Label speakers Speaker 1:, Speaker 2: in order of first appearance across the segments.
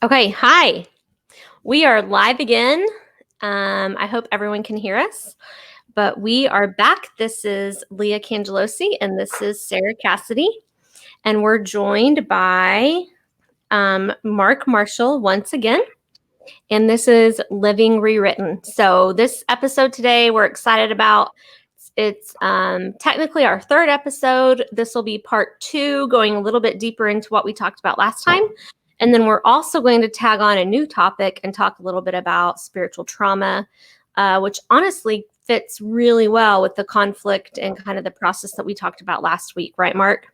Speaker 1: Okay, hi. We are live again. I hope everyone can hear us, but we are back. This is Leah Cangelosi and this is Sarah Cassidy, and we're joined by Mark Marshall once again, and this is Living Rewritten. So, this episode today we're excited about. It's technically our third episode. This will be part 2, going a little bit deeper into what we talked about last time. And then we're also going to tag on a new topic and talk a little bit about spiritual trauma, which honestly fits really well with the conflict and kind of the process that we talked about last week. Right, Mark?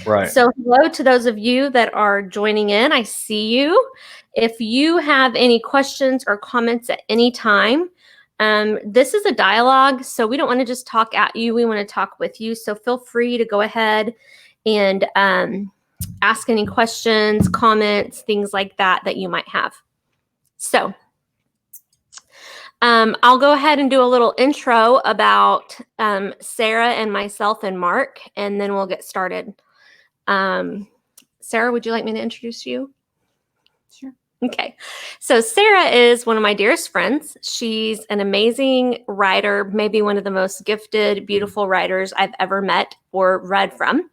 Speaker 2: Right.
Speaker 1: So, hello to those of you that are joining in. I see you. If you have any questions or comments at any time, this is a dialogue, so we don't want to just talk at you. We want to talk with you. So feel free to go ahead and ask any questions, comments, things like that you might have. So I'll go ahead and do a little intro about Sarah and myself and Mark, and then we'll get started. Sarah, would you like me to introduce you?
Speaker 3: Sure.
Speaker 1: Okay. So Sarah is one of my dearest friends. She's an amazing writer, maybe one of the most gifted, beautiful writers I've ever met or read from.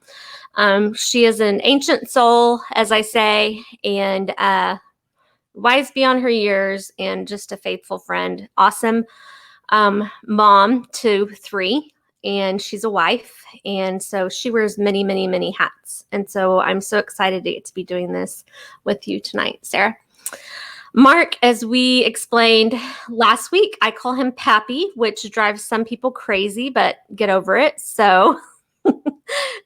Speaker 1: She is an ancient soul, as I say, and wise beyond her years, and just a faithful friend. Awesome mom to 3, and she's a wife. And so she wears many, many, many hats. And so I'm so excited to get to be doing this with you tonight, Sarah. Mark, as we explained last week, I call him Pappy, which drives some people crazy, but get over it. So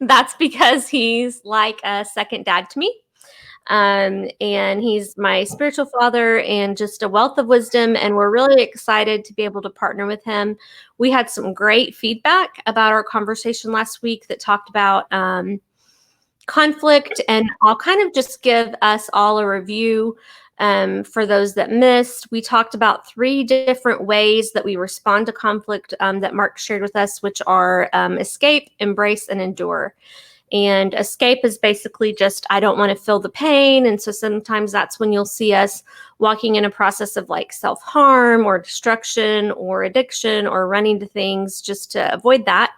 Speaker 1: that's because he's like a second dad to me. And he's my spiritual father and just a wealth of wisdom. And we're really excited to be able to partner with him. We had some great feedback about our conversation last week that talked about conflict, and I'll kind of just give us all a review. For those that missed, we talked about 3 different ways that we respond to conflict that Mark shared with us, which are escape, embrace, and endure. And escape is basically just, I don't want to feel the pain. And so sometimes that's when you'll see us walking in a process of like self-harm or destruction or addiction or running to things just to avoid that.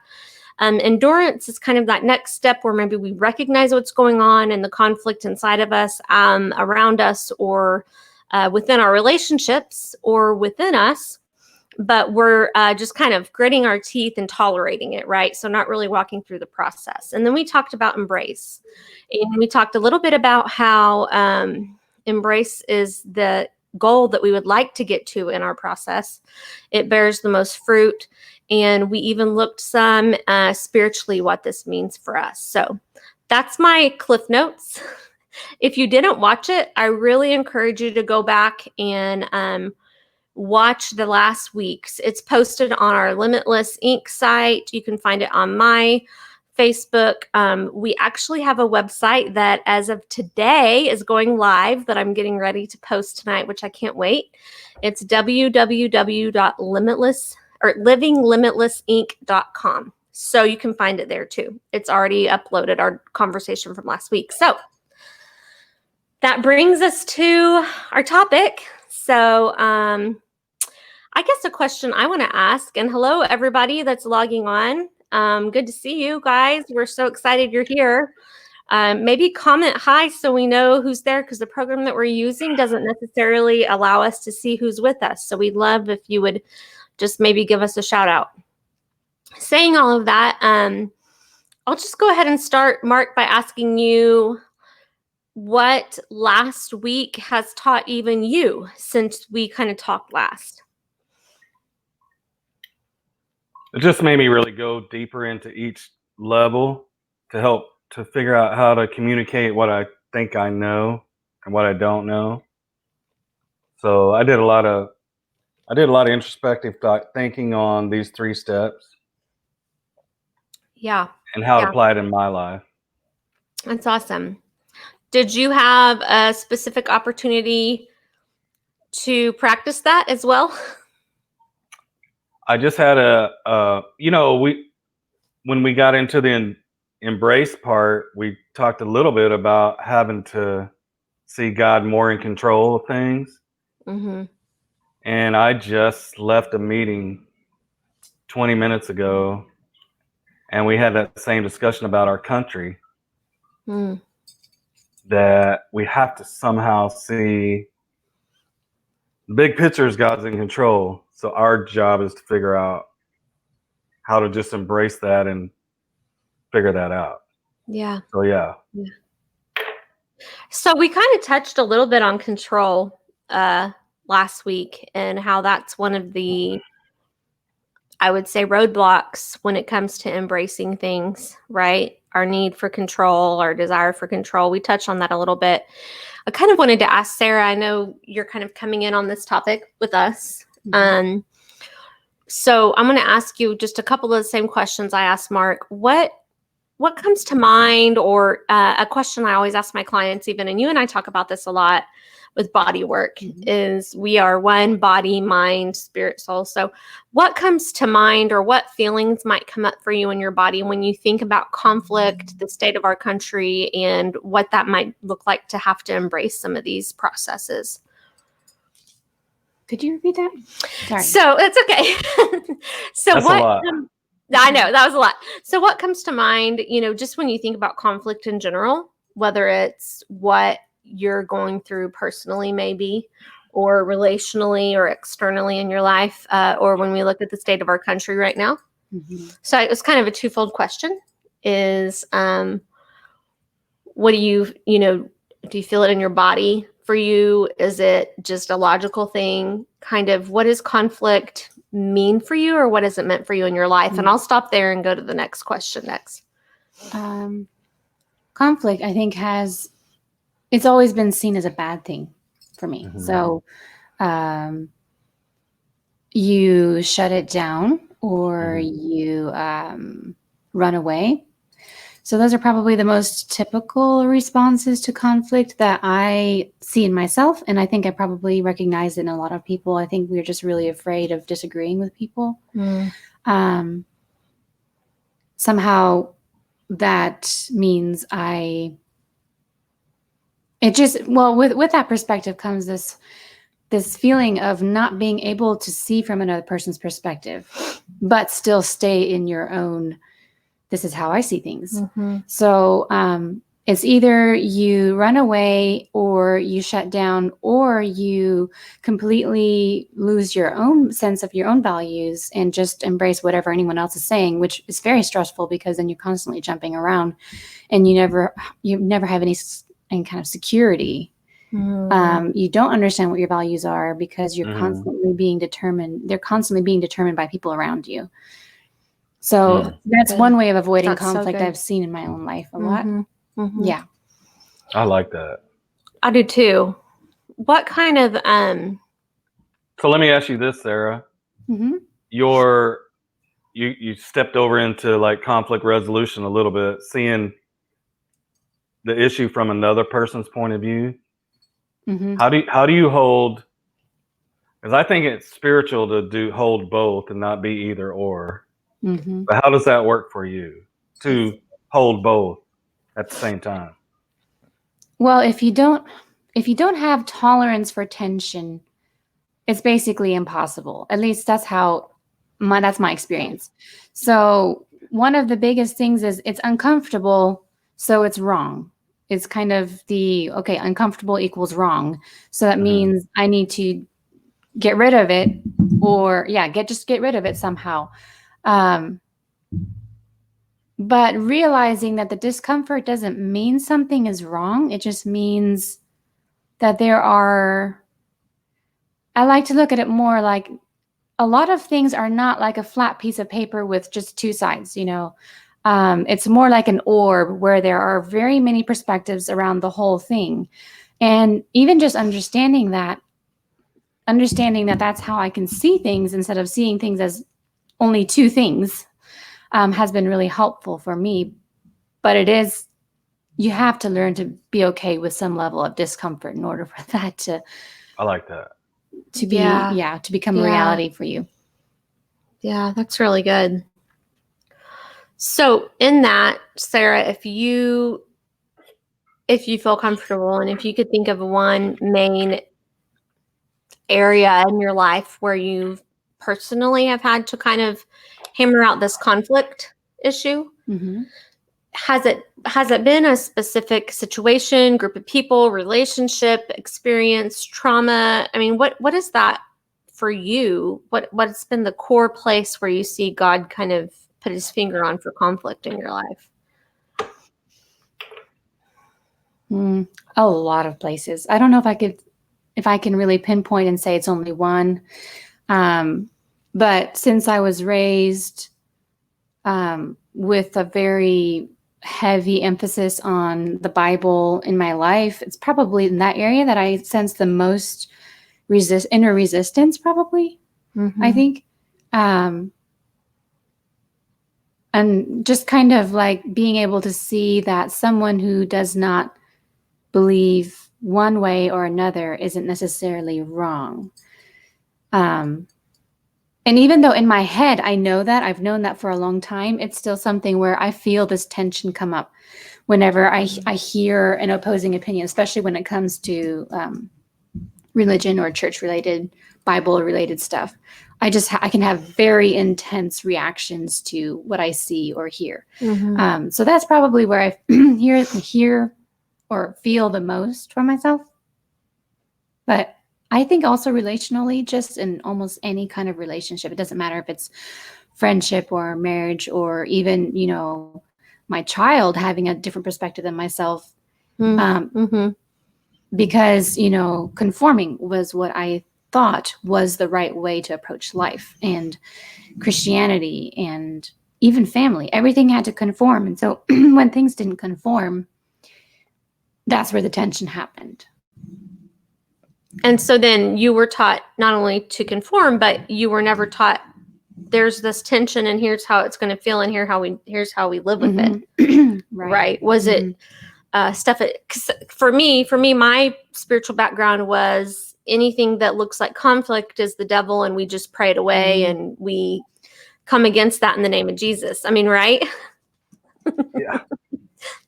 Speaker 1: Endurance is kind of that next step where maybe we recognize what's going on and the conflict inside of us, around us, or within our relationships or within us. But we're just kind of gritting our teeth and tolerating it, right? So not really walking through the process. And then we talked about embrace. And we talked a little bit about how embrace is the goal that we would like to get to in our process. It bears the most fruit. And we even looked some spiritually what this means for us. So that's my Cliff Notes. If you didn't watch it, I really encourage you to go back and watch the last week's. It's posted on our Limitless Inc. site. You can find it on my Facebook. We actually have a website that as of today is going live that I'm getting ready to post tonight, which I can't wait. It's livinglimitlessinc.com. So you can find it there too. It's already uploaded our conversation from last week. So that brings us to our topic. So I guess a question I want to ask, and hello everybody that's logging on. Good to see you guys. We're so excited you're here. Maybe comment hi so we know who's there, because the program that we're using doesn't necessarily allow us to see who's with us. So we'd love if you would just maybe give us a shout out. Saying all of that, I'll just go ahead and start, Mark, by asking you what last week has taught even you since we kind of talked last.
Speaker 2: It just made me really go deeper into each level to help to figure out how to communicate what I think I know and what I don't know. So I did a lot of introspective thinking on these 3 steps.
Speaker 1: Yeah.
Speaker 2: And how it applied in my life.
Speaker 1: That's awesome. Did you have a specific opportunity to practice that as well?
Speaker 2: I just had when we got into the embrace part, we talked a little bit about having to see God more in control of things.
Speaker 1: Mm-hmm.
Speaker 2: And I just left a meeting 20 minutes ago, and we had that same discussion about our country,
Speaker 1: Mm.
Speaker 2: that we have to somehow see the big picture is God's in control. So our job is to figure out how to just embrace that and figure that out.
Speaker 1: Yeah.
Speaker 2: So yeah.
Speaker 1: So we kind of touched a little bit on control last week and how that's one of the, I would say, roadblocks when it comes to embracing things, right? Our need for control, our desire for control. We touched on that a little bit. I kind of wanted to ask Sarah, I know you're kind of coming in on this topic with us. So I'm going to ask you just a couple of the same questions I asked Mark. What comes to mind, or a question I always ask my clients even, and you and I talk about this a lot with body work, is we are one body, mind, spirit, soul. So what comes to mind, or what feelings might come up for you in your body when you think about conflict, the state of our country, and what that might look like to have to embrace some of these processes?
Speaker 3: Could you repeat that? Sorry.
Speaker 1: So it's okay. So
Speaker 2: That's a lot.
Speaker 1: I know that was a lot. So what comes to mind, just when you think about conflict in general, whether it's what you're going through personally, maybe, or relationally or externally in your life, or when we look at the state of our country right now. So it was kind of a twofold question is, what do you feel it in your body? For you, is it just a logical thing? Kind of, what does conflict mean for you, or what has it meant for you in your life? And I'll stop there and go to the next question next.
Speaker 3: Conflict, I think, it's always been seen as a bad thing for me. So you shut it down, or you run away. So those are probably the most typical responses to conflict that I see in myself. And I think I probably recognize it in a lot of people. I think we're just really afraid of disagreeing with people. Somehow that means with that perspective comes this feeling of not being able to see from another person's perspective, but still stay in your own, this is how I see things. So it's either you run away, or you shut down, or you completely lose your own sense of your own values and just embrace whatever anyone else is saying, which is very stressful because then you're constantly jumping around and you never have any kind of security. You don't understand what your values are because you're constantly being determined. They're constantly being determined by people around you. So that's one way of avoiding conflict I've seen in my own life a lot. Yeah.
Speaker 2: I like that.
Speaker 1: I do too. What kind of
Speaker 2: So let me ask you this, Sarah. You stepped over into like conflict resolution a little bit, seeing the issue from another person's point of view. How do you hold? Because I think it's spiritual to hold both and not be either or. But how does that work for you to hold both at the same time?
Speaker 3: Well, if you don't have tolerance for tension, it's basically impossible. At least that's my experience. So one of the biggest things is it's uncomfortable, so it's wrong. It's kind of uncomfortable equals wrong. So that means I need to get rid of it, or get rid of it somehow. But realizing that the discomfort doesn't mean something is wrong. It just means that I like to look at it more like a lot of things are not like a flat piece of paper with just two sides, It's more like an orb where there are very many perspectives around the whole thing. And even just understanding that that's how I can see things instead of seeing things as only two things has been really helpful for me. But you have to learn to be okay with some level of discomfort in order for that to,
Speaker 2: I like that.
Speaker 3: to become a reality for you.
Speaker 1: Yeah, that's really good. So in that, Sarah, if if you feel comfortable, and if you could think of one main area in your life where you personally have had to kind of hammer out this conflict issue.
Speaker 3: Mhm.
Speaker 1: Has it been a specific situation, group of people, relationship, experience, trauma? I mean, what is that for you? What's been the core place where you see God kind of put his finger on for conflict in your life?
Speaker 3: A lot of places. I don't know if I can really pinpoint and say it's only one. But since I was raised with a very heavy emphasis on the Bible in my life, it's probably in that area that I sense the most inner resistance, probably, I think. And just kind of like being able to see that someone who does not believe one way or another isn't necessarily wrong. And even though in my head, I know that, I've known that for a long time, it's still something where I feel this tension come up whenever I hear an opposing opinion, especially when it comes to religion or church-related, Bible-related stuff. I can have very intense reactions to what I see or hear. So that's probably where I hear or feel the most for myself. But I think also relationally, just in almost any kind of relationship, it doesn't matter if it's friendship or marriage or even, my child having a different perspective than myself. Because, conforming was what I thought was the right way to approach life, and Christianity and even family. Everything had to conform. And so when things didn't conform, that's where the tension happened.
Speaker 1: And so then you were taught not only to conform, but you were never taught there's this tension and here's how it's going to feel and here's how we live with it. Right. Was it stuff? For me, my spiritual background was anything that looks like conflict is the devil, and we just pray it away and we come against that in the name of Jesus. I mean, right?
Speaker 2: Yeah.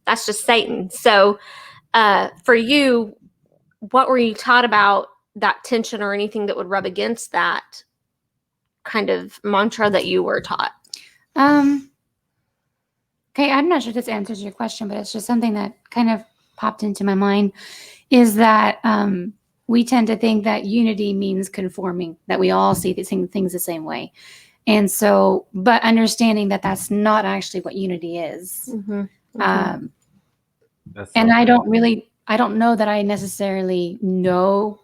Speaker 1: That's just Satan. So for you, what were you taught about that tension or anything that would rub against that kind of mantra that you were taught?
Speaker 3: Okay, I'm not sure if this answers your question, but it's just something that kind of popped into my mind, is that we tend to think that unity means conforming, that we all see these things the same way. And so, but understanding that that's not actually what unity is. And I don't know that I necessarily know,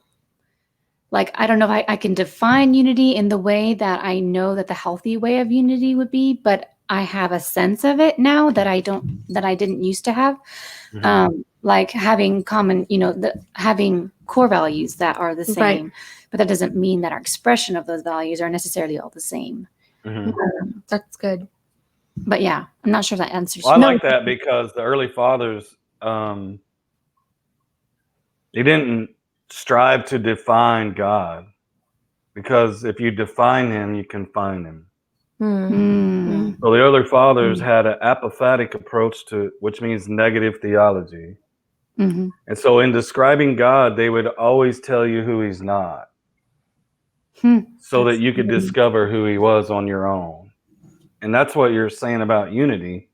Speaker 3: like, I don't know if I can define unity in the way that I know that the healthy way of unity would be, but I have a sense of it now that I didn't used to have. Like having common, having core values that are the same, right. But that doesn't mean that our expression of those values are necessarily all the same.
Speaker 1: That's good.
Speaker 3: But yeah, I'm not sure if that answers.
Speaker 2: Well, I like that because the early fathers, they didn't strive to define God, because if you define him, you can find him. So the early fathers had an apophatic approach to it, which means negative theology. And so in describing God, they would always tell you who he's not, so that you could discover who he was on your own. And that's what you're saying about unity.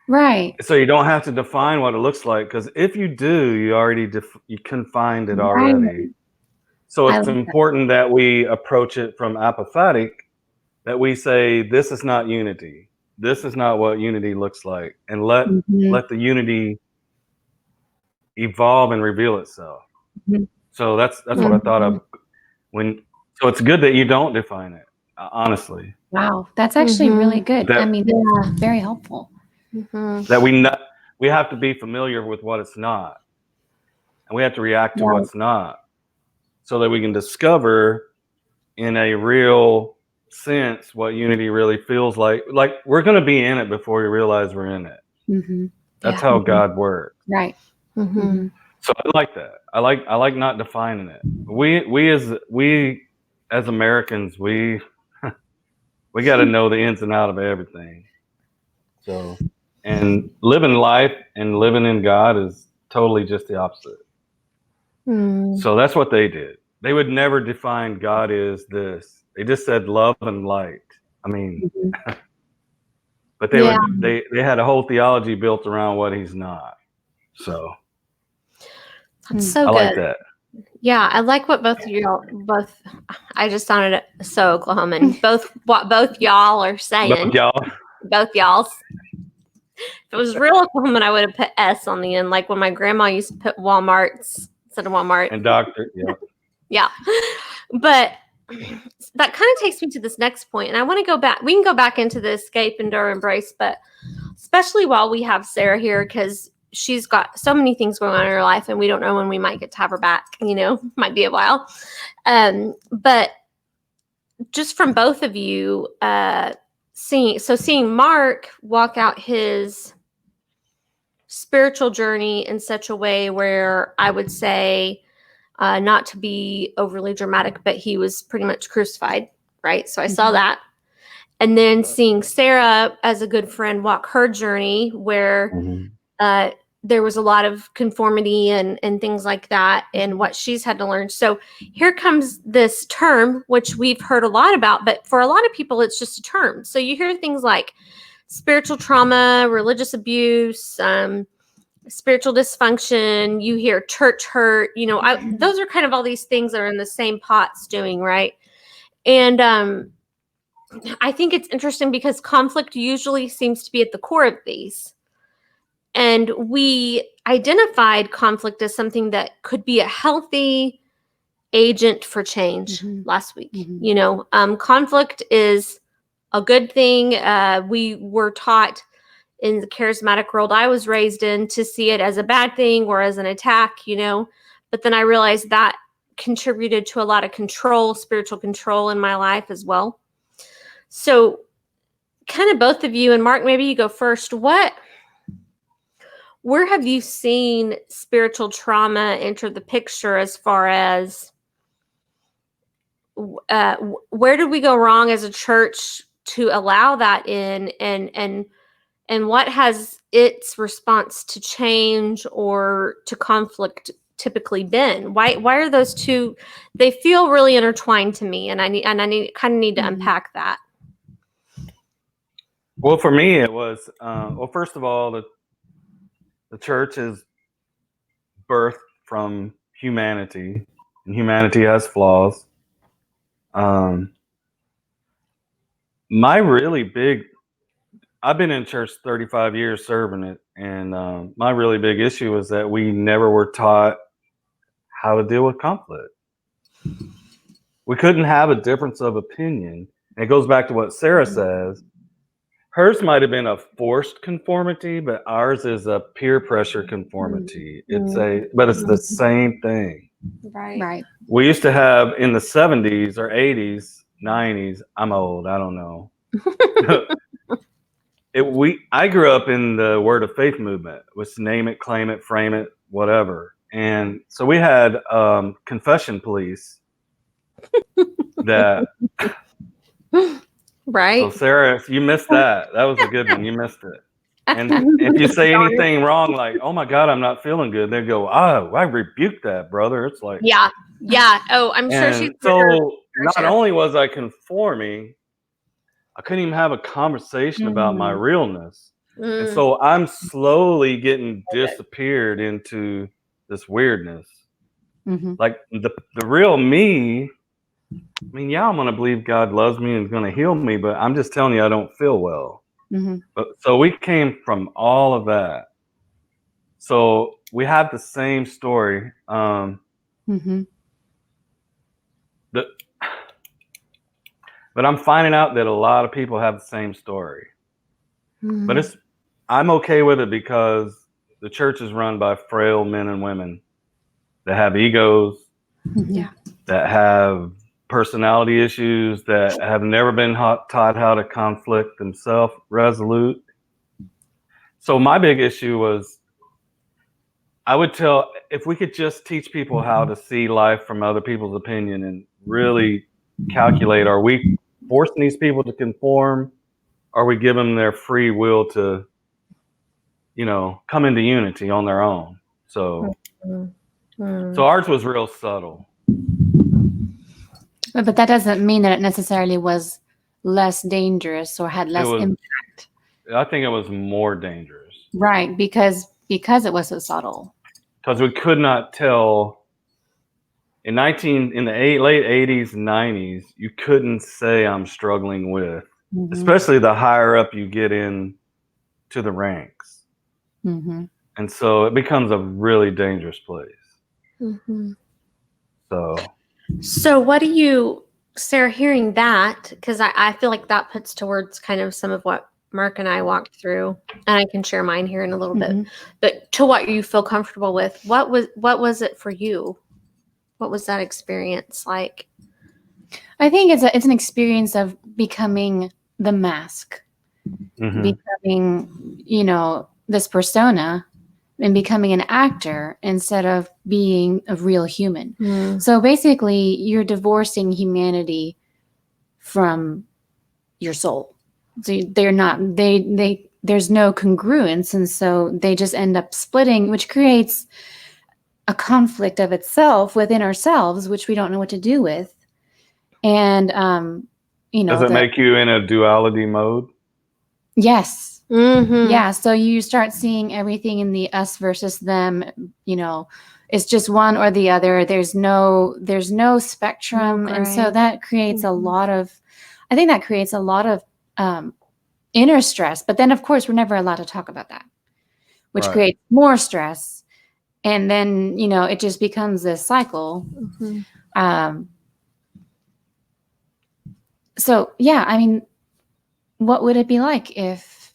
Speaker 3: Right.
Speaker 2: So you don't have to define what it looks like, because if you do, you already you can find it already. Right. So it's important that we approach it from apophatic, that we say, this is not unity. This is not what unity looks like. And let the unity evolve and reveal itself. So that's what I thought of so it's good that you don't define it, honestly.
Speaker 3: Wow. That's actually really good. Very helpful.
Speaker 2: That we have to be familiar with what it's not, and we have to react to what's not, so that we can discover in a real sense what unity really feels like. Like, we're going to be in it before we realize we're in it. That's how God works.
Speaker 3: Right.
Speaker 2: So I like that. I like not defining it. We as Americans, we got to know the ins and out of everything. So, and living life and living in God totally just the opposite.
Speaker 1: Mm.
Speaker 2: So that's what they did. They would never define God is this. They just said love and light. I mean,
Speaker 3: Mhm.
Speaker 2: but they
Speaker 1: Yeah.
Speaker 2: would they had a whole theology built around what he's not. So
Speaker 1: That's so
Speaker 2: I
Speaker 1: good.
Speaker 2: like that.
Speaker 1: Yeah, I like what both of y'all both. I just sounded so Oklahoman. Both what both y'all are saying.
Speaker 2: But y'all,
Speaker 1: Both y'all's. If it was real Oklahoman, I would have put S on the end, like when my grandma used to put Walmart's instead of Walmart.
Speaker 2: and Doctor, yeah.
Speaker 1: Yeah. But that kind of takes me to this next point. And I want to go back. We can go back into the escape, endure, embrace, but especially while we have Sarah here, because she's got so many things going on in her life and we don't know when we might get to have her back, might be a while. But just from both of you, seeing Mark walk out his spiritual journey in such a way where I would say, not to be overly dramatic, but he was pretty much crucified, right? So I saw that. And then seeing Sarah as a good friend walk her journey where there was a lot of conformity and things like that and what she's had to learn. So here comes this term, which we've heard a lot about, but for a lot of people, it's just a term. So you hear things like spiritual trauma, religious abuse, spiritual dysfunction, you hear church hurt, those are kind of all these things that are in the same pot stewing, right? And I think it's interesting because conflict usually seems to be at the core of these. And we identified conflict as something that could be a healthy agent for change last week. Conflict is a good thing. We were taught in the charismatic world I was raised in to see it as a bad thing or as an attack, but then I realized that contributed to a lot of control, spiritual control in my life as well. So kind of both of you, and Mark, maybe you go first. Where have you seen spiritual trauma enter the picture as far as where did we go wrong as a church to allow that in, and what has its response to change or to conflict typically been? Why are those two? They feel really intertwined to me, and I need to unpack that.
Speaker 2: Well, for me, it was first of all, the church is birthed from humanity, and humanity has flaws. I've been in church 35 years serving it, and my really big issue was that we never were taught how to deal with conflict. We couldn't have a difference of opinion. And it goes back to what Sarah says. Hers might have been a forced conformity, but ours is a peer pressure conformity. But it's the same thing.
Speaker 3: Right.
Speaker 2: We used to have in the 70s or 80s, 90s. I'm old. I don't know. I grew up in the Word of Faith movement, which name it, claim it, frame it, whatever. And so we had confession police that.
Speaker 1: Right.
Speaker 2: So Sarah, you missed that. That was a good one. You missed it. And if you say anything wrong, like, "Oh my God, I'm not feeling good," they go, "Oh, I rebuke that, brother." It's like,
Speaker 1: yeah. Oh, I'm sure she's.
Speaker 2: So not only was I conforming, I couldn't even have a conversation about my realness. And so I'm slowly getting disappeared into this weirdness. Like the real me. I mean, yeah, I'm going to believe God loves me and is going to heal me, but I'm just telling you, I don't feel well. So we came from all of that. So we have the same story. But I'm finding out that a lot of people have the same story. But I'm okay with it because the church is run by frail men and women that have egos, that have personality issues, that have never been taught how to conflict themselves, resolute. So my big issue was, I would tell, if we could just teach people how to see life from other people's opinion and really calculate, are we forcing these people to conform? Are we giving them their free will to, come into unity on their own? So
Speaker 1: Mm.
Speaker 2: so ours was real subtle.
Speaker 3: But that doesn't mean that it necessarily was less dangerous or had less
Speaker 2: was-
Speaker 3: impact.
Speaker 2: I think it was more dangerous
Speaker 3: Right, because it was so subtle.
Speaker 2: because we could not tell in the late 80s and 90s. You couldn't say I'm struggling with,
Speaker 3: Mhm.
Speaker 2: especially the higher up you get in to the ranks,
Speaker 3: Mhm.
Speaker 2: and so it becomes a really dangerous place.
Speaker 1: Mhm.
Speaker 2: So
Speaker 1: What do you, Sarah, hearing that, because I feel like that puts towards kind of some of what Mark and I walked through, and I can share mine here in a little bit,
Speaker 3: Mhm.
Speaker 1: but to what you feel comfortable with, what was it for you? What was that experience like?
Speaker 3: I think it's an experience of becoming the mask,
Speaker 2: mhm.
Speaker 3: becoming, this persona and becoming an actor instead of being a real human. So basically, you're divorcing humanity from your soul. So they're not, there's no congruence. And so they just end up splitting, which creates a conflict of itself within ourselves, which we don't know what to do with. And,
Speaker 2: Does it make you in a duality mode?
Speaker 3: Yes.
Speaker 1: Mm-hmm.
Speaker 3: Yeah. So you start seeing everything in the us versus them, it's just one or the other. There's no spectrum. And so
Speaker 1: gray.
Speaker 3: that creates
Speaker 1: Mhm.
Speaker 3: I think that creates a lot of inner stress. But then, of course, we're never allowed to talk about that, which
Speaker 2: Right.
Speaker 3: creates more stress. And then, it just becomes this cycle.
Speaker 1: Mm-hmm.
Speaker 3: So, yeah, I mean, what would it be like if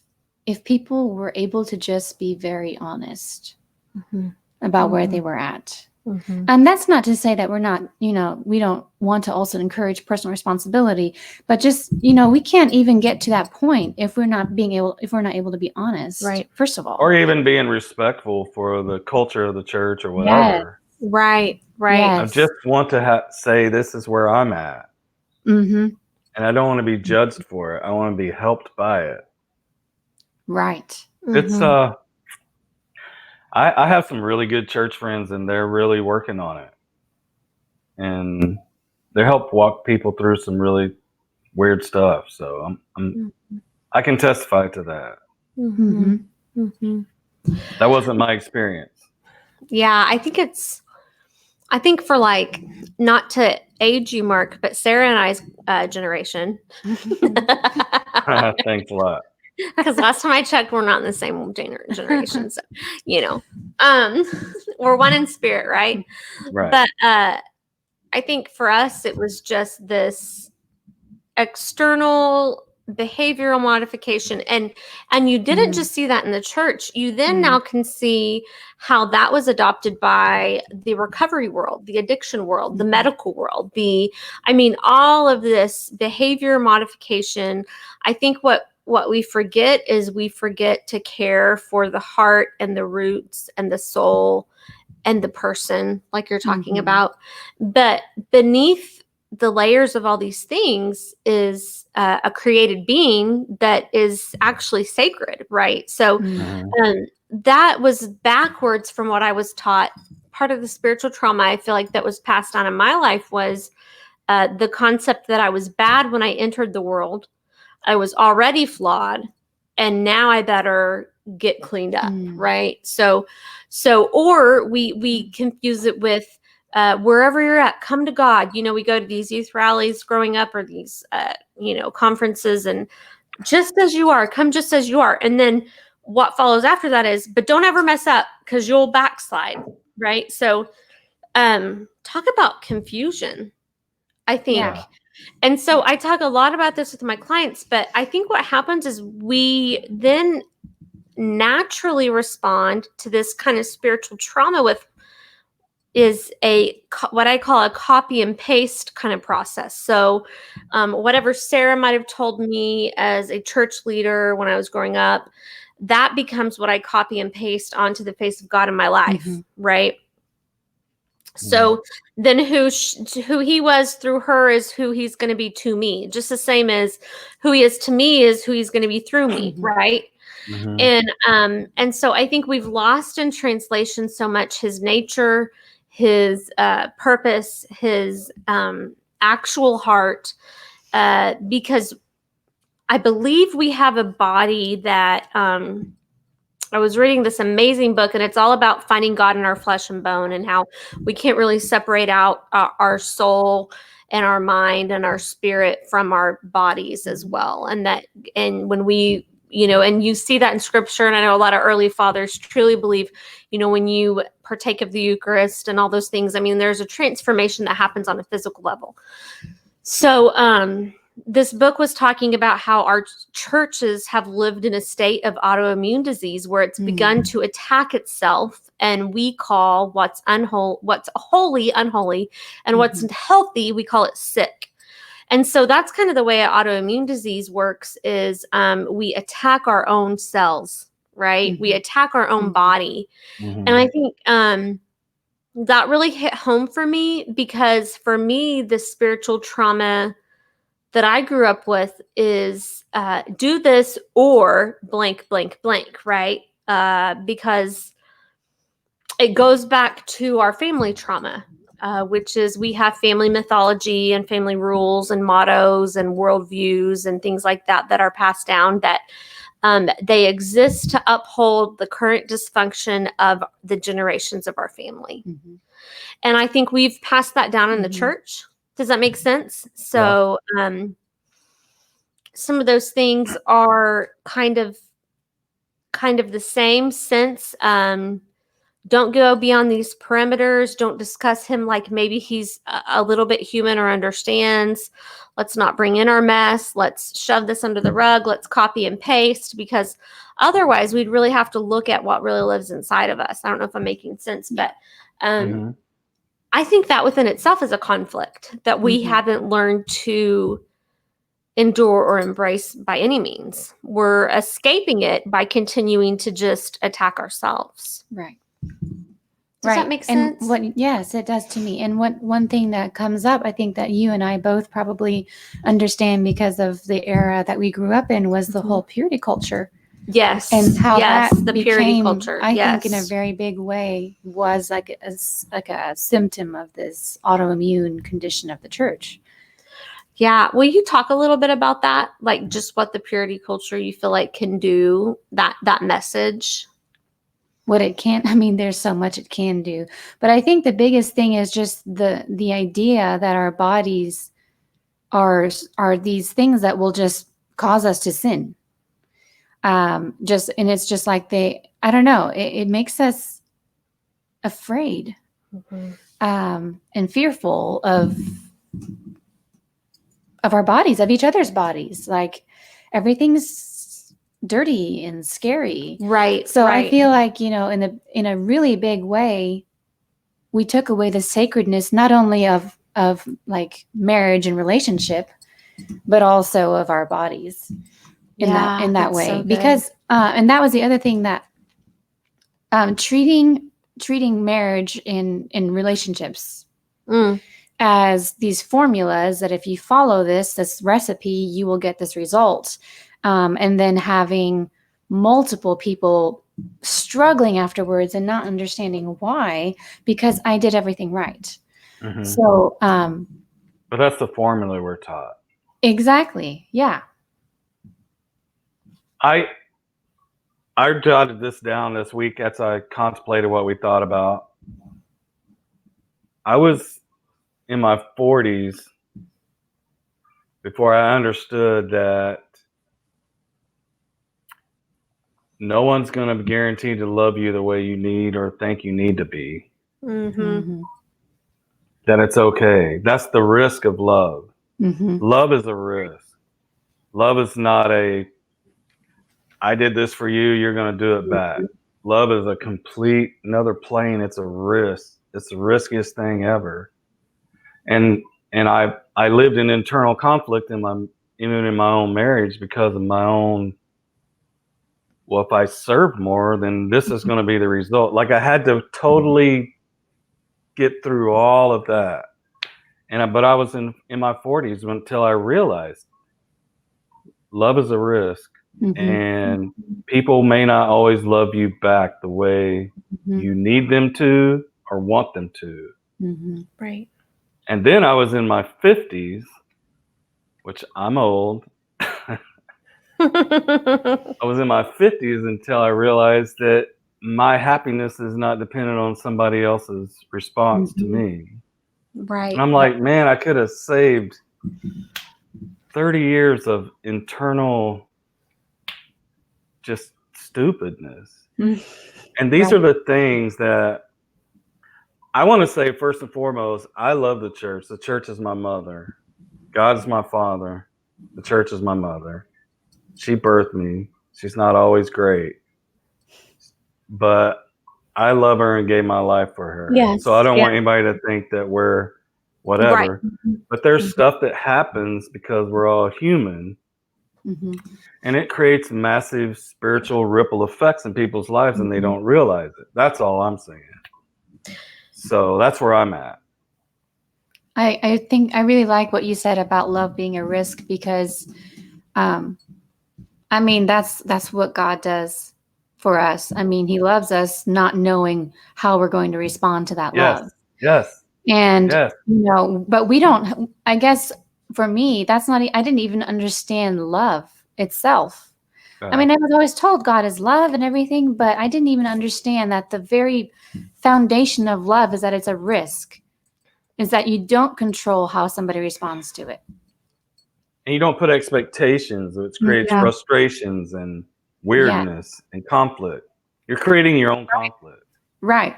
Speaker 3: people were able to just be very honest
Speaker 1: Mm-hmm.
Speaker 3: about where they were at?
Speaker 1: Mm-hmm.
Speaker 3: And that's not to say that we're not, we don't want to also encourage personal responsibility, but just, we can't even get to that point if we're not able to be honest.
Speaker 1: Right.
Speaker 3: First of all.
Speaker 2: Or even being respectful for the culture of the church or whatever.
Speaker 1: Right.
Speaker 3: Yes.
Speaker 2: I just want to say this is where I'm at.
Speaker 3: Mm-hmm.
Speaker 2: And I don't want to be judged for it. I want to be helped by it.
Speaker 3: Right.
Speaker 2: It's
Speaker 1: Mm-hmm.
Speaker 2: I have some really good church friends, and they're really working on it, and they help walk people through some really weird stuff. So I can testify to that.
Speaker 1: Mm-hmm. Mm-hmm.
Speaker 2: That wasn't my experience.
Speaker 1: Yeah, I think for like, not to age you, Mark, but Sarah and I's generation.
Speaker 2: Thanks a lot.
Speaker 1: Because last time I checked, we're not in the same generation. So, we're one in spirit, right?
Speaker 2: Right.
Speaker 1: But I think for us, it was just this external behavioral modification, and you didn't just see that in the church. You then now can see how that was adopted by the recovery world, the addiction world, the medical world, all of this behavior modification. I think what we forget is we forget to care for the heart and the roots and the soul and the person, like you're talking about. But beneath the layers of all these things is a created being that is actually sacred, right? So that was backwards from what I was taught. Part of the spiritual trauma I feel like that was passed on in my life was the concept that I was bad when I entered the world. I was already flawed, and now I better get cleaned up, right? So, or we confuse it with wherever you're at, come to God. We go to these youth rallies growing up, or these conferences, and just as you are, come just as you are. And then what follows after that is, but don't ever mess up because you'll backslide, right? So, talk about confusion, I think.
Speaker 3: Yeah.
Speaker 1: And so I talk a lot about this with my clients, but I think what happens is we then naturally respond to this kind of spiritual trauma with is what I call a copy and paste kind of process. So whatever Sarah might have told me as a church leader when I was growing up, that becomes what I copy and paste onto the face of God in my life, right? So then who he was through her is who he's going to be to me. Just the same as who he is to me is who he's going to be through me, right?
Speaker 2: Mhm.
Speaker 1: And so I think we've lost in translation so much his nature, his purpose, his actual heart, because I believe we have a body that I was reading this amazing book, and it's all about finding God in our flesh and bone, and how we can't really separate out our soul and our mind and our spirit from our bodies as well. And when we, and you see that in scripture, and I know a lot of early fathers truly believe, when you partake of the Eucharist and all those things, I mean, there's a transformation that happens on a physical level. So, this book was talking about how our churches have lived in a state of autoimmune disease where it's begun to attack itself, and we call what's holy unholy, and what's healthy we call it sick. And so that's kind of the way an autoimmune disease works: is we attack our own cells, right? We attack our own body,
Speaker 2: Mhm.
Speaker 1: and I think that really hit home for me, because for me, the spiritual trauma that I grew up with is do this or blank, blank, blank, right? Because it goes back to our family trauma, which is we have family mythology and family rules and mottos and worldviews and things like that that are passed down, that they exist to uphold the current dysfunction of the generations of our family. And I think we've passed that down in the church. Does that make sense? So, some of those things are kind of the same sense. Don't go beyond these perimeters. Don't discuss him like maybe he's a little bit human or understands. Let's not bring in our mess. Let's shove this under the rug. Let's copy and paste, because otherwise we'd really have to look at what really lives inside of us. I don't know if I'm making sense, but I think that within itself is a conflict that we haven't learned to endure or embrace by any means. We're escaping it by continuing to just attack ourselves.
Speaker 3: Right.
Speaker 1: Does that make sense?
Speaker 3: And yes, it does to me. And one thing that comes up, I think that you and I both probably understand because of the era that we grew up in, was the whole purity culture.
Speaker 1: Yes.
Speaker 3: And how that
Speaker 1: the
Speaker 3: became,
Speaker 1: purity culture.
Speaker 3: I think in a very big way was like a symptom of this autoimmune condition of the church.
Speaker 1: Yeah. Will you talk a little bit about that? Like just what the purity culture you feel like can do, that message?
Speaker 3: What it can, I mean, there's so much it can do. But I think the biggest thing is just the idea that our bodies are these things that will just cause us to sin. And it's just like I don't know, it makes us afraid and fearful of our bodies, of each other's bodies. Like everything's dirty and scary.
Speaker 1: Right.
Speaker 3: So I feel like, in a really big way, we took away the sacredness, not only of like marriage and relationship, but also of our bodies in that way.
Speaker 1: So
Speaker 3: because, and that was the other thing, that treating marriage in relationships as these formulas that if you follow this recipe, you will get this result. And then having multiple people struggling afterwards and not understanding why, because I did everything right. So,
Speaker 2: but that's the formula we're taught.
Speaker 3: Exactly. Yeah.
Speaker 2: I jotted this down this week as I contemplated what we thought about. I was in my 40s before I understood that no one's going to be guaranteed to love you the way you need or think you need to be. That it's okay. That's the risk of love. Love is a risk. Love is not I did this for you, you're going to do it back. Love is a complete another plane. It's a risk. It's the riskiest thing ever. And I lived in internal conflict even in my own marriage because of my own, well, if I served more, then this is going to be the result. Like I had to totally get through all of that. But I was in my 40s until I realized love is a risk.
Speaker 3: Mhm.
Speaker 2: and people may not always love you back the way
Speaker 3: Mhm.
Speaker 2: you need them to or want them to.
Speaker 3: Mhm.
Speaker 1: Right.
Speaker 2: And then I was in my 50s, which I'm old. I was in my 50s until I realized that my happiness is not dependent on somebody else's response to
Speaker 3: Mhm.
Speaker 2: me.
Speaker 1: Right.
Speaker 2: And I'm like, man, I could have saved 30 years of internal just stupidness. And these
Speaker 3: Right.
Speaker 2: are the things that I want to say first and foremost. I love the church. The church is my mother. God is my father. The church is my mother. She birthed me. She's not always great, but I love her and gave my life for her.
Speaker 1: Yes.
Speaker 2: So I don't
Speaker 1: Yeah.
Speaker 2: want anybody to think that we're
Speaker 1: Right.
Speaker 2: whatever. But there's
Speaker 3: Mhm.
Speaker 2: stuff that happens because we're all human,
Speaker 3: Mhm.
Speaker 2: and it creates massive spiritual ripple effects in people's lives and they
Speaker 3: Mhm.
Speaker 2: don't realize it. That's all I'm saying. So that's where I'm at.
Speaker 3: I think I really like what you said about love being a risk because, I mean, that's what God does for us. I mean, He loves us not knowing how we're going to respond to that
Speaker 2: Yes.
Speaker 3: love.
Speaker 2: Yes.
Speaker 3: And,
Speaker 2: Yes.
Speaker 3: but we don't, I guess for me, that's not, I didn't even understand love itself. I mean, I was always told God is love and everything, but I didn't even understand that the very foundation of love is that it's a risk, is that you don't control how somebody responds to it.
Speaker 2: And you don't put expectations, which creates
Speaker 1: Yeah.
Speaker 2: frustrations and
Speaker 3: Yeah,
Speaker 2: weirdness and conflict. You're creating your own conflict.
Speaker 3: right.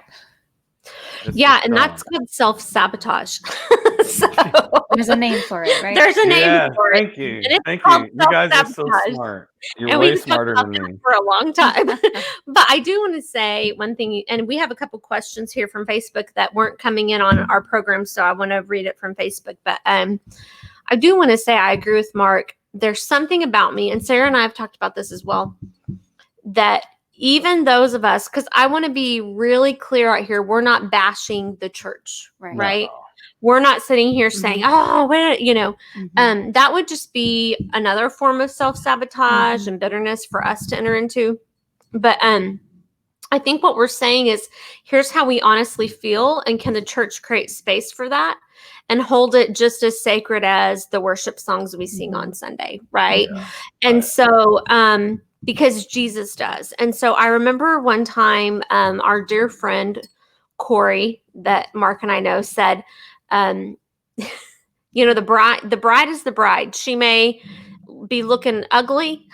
Speaker 2: It's
Speaker 1: Yeah,
Speaker 2: just
Speaker 1: and
Speaker 2: dumb.
Speaker 1: that's called self-sabotage. So
Speaker 3: There's a name for it, right?
Speaker 1: there's a name
Speaker 2: Yeah,
Speaker 1: for it,
Speaker 2: thank you.
Speaker 1: and it's
Speaker 2: Thank
Speaker 1: called
Speaker 2: you. You guys are so
Speaker 1: self-sabotage.
Speaker 2: smart. You're
Speaker 1: And
Speaker 2: way
Speaker 1: we've talked
Speaker 2: smarter
Speaker 1: about
Speaker 2: than
Speaker 1: that
Speaker 2: me.
Speaker 1: for a long time. But I do want to say one thing, and we have a couple questions here from Facebook that weren't coming in on our program, so I want to read it from Facebook. But I do want to say I agree with Mark. There's something about me, and Sarah and I have talked about this as well, that even those of us, because I want to be really clear out here, we're not bashing the church,
Speaker 3: Right.
Speaker 1: right? We're not sitting here saying, oh,
Speaker 3: Mhm.
Speaker 1: that would just be another form of self-sabotage
Speaker 3: Mhm.
Speaker 1: and bitterness for us to enter into. But I think what we're saying is, here's how we honestly feel, and can the church create space for that and hold it just as sacred as the worship songs we sing on Sunday, right?
Speaker 2: Yeah.
Speaker 1: And
Speaker 2: Right.
Speaker 1: so, because Jesus does. And so I remember one time, our dear friend Corey, that Mark and I know, said, the bride is the bride. She may be looking ugly,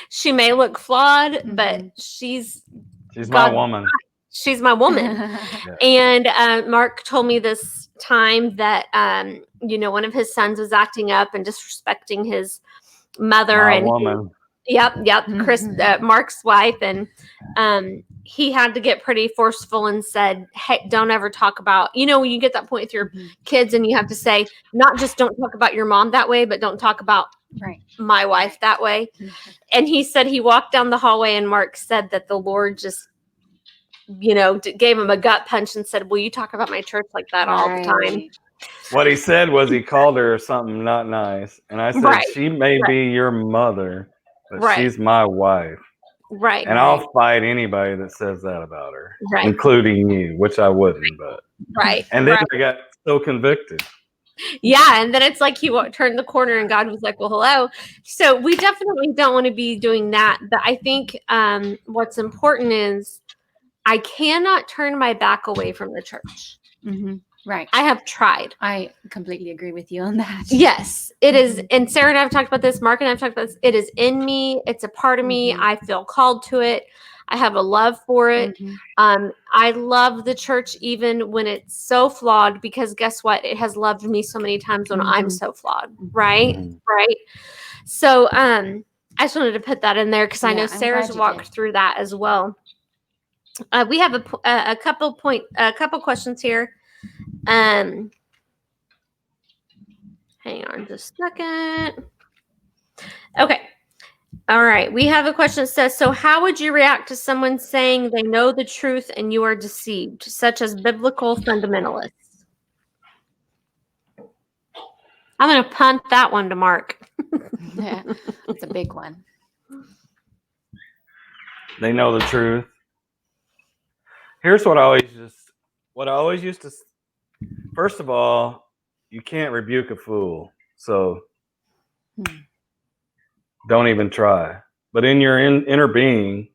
Speaker 1: she may look flawed, but she's
Speaker 2: my
Speaker 1: God's
Speaker 2: woman.
Speaker 1: bride. She's my woman. And Mark told me this time that one of his sons was acting up and disrespecting his mother,
Speaker 2: My
Speaker 1: and
Speaker 2: woman.
Speaker 1: Chris, Mark's wife, and he had to get pretty forceful and said, hey, don't ever talk about, when you get that point with your kids and you have to say, not just don't talk about your mom that way, but don't talk about
Speaker 3: Right.
Speaker 1: my wife that way. And he said he walked down the hallway and Mark said that the Lord just gave him a gut punch and said, will you talk about my church like that all the time?
Speaker 3: Right.
Speaker 2: What he said was he called her something not nice. And I said,
Speaker 1: Right.
Speaker 2: she may be your mother, but
Speaker 1: Right.
Speaker 2: she's my wife.
Speaker 1: Right.
Speaker 2: And I'll fight anybody that says that about her,
Speaker 1: Right.
Speaker 2: including you, which I wouldn't. But
Speaker 1: Right.
Speaker 2: and then
Speaker 1: Right.
Speaker 2: I got so convicted.
Speaker 1: Yeah. And then it's like he turned the corner and God was like, well, hello. So we definitely don't want to be doing that. But I think what's important is I cannot turn my back away from the church.
Speaker 3: Right.
Speaker 1: I have tried.
Speaker 3: I completely agree with you on that.
Speaker 1: Yes, it is. And Sarah and I have talked about this. Mark and I have talked about this. It is in me. It's a part of me. I feel called to it. I have a love for it. I love the church even when it's so flawed, because guess what? It has loved me so many times when I'm so flawed. Right. Right. So I just wanted to put that in there because I know
Speaker 3: I'm
Speaker 1: Sarah's
Speaker 3: glad you
Speaker 1: walked
Speaker 3: did.
Speaker 1: through that as well. We have a couple questions here. Hang on just a second. Okay. All right. We have a question that says, so how would you react to someone saying they know the truth and you are deceived, such as biblical fundamentalists? I'm going to punt that one to Mark.
Speaker 3: Yeah, it's a big one.
Speaker 2: They know the truth. Here's what I always used to. First of all, you can't rebuke a fool, so don't even try. But in your inner being,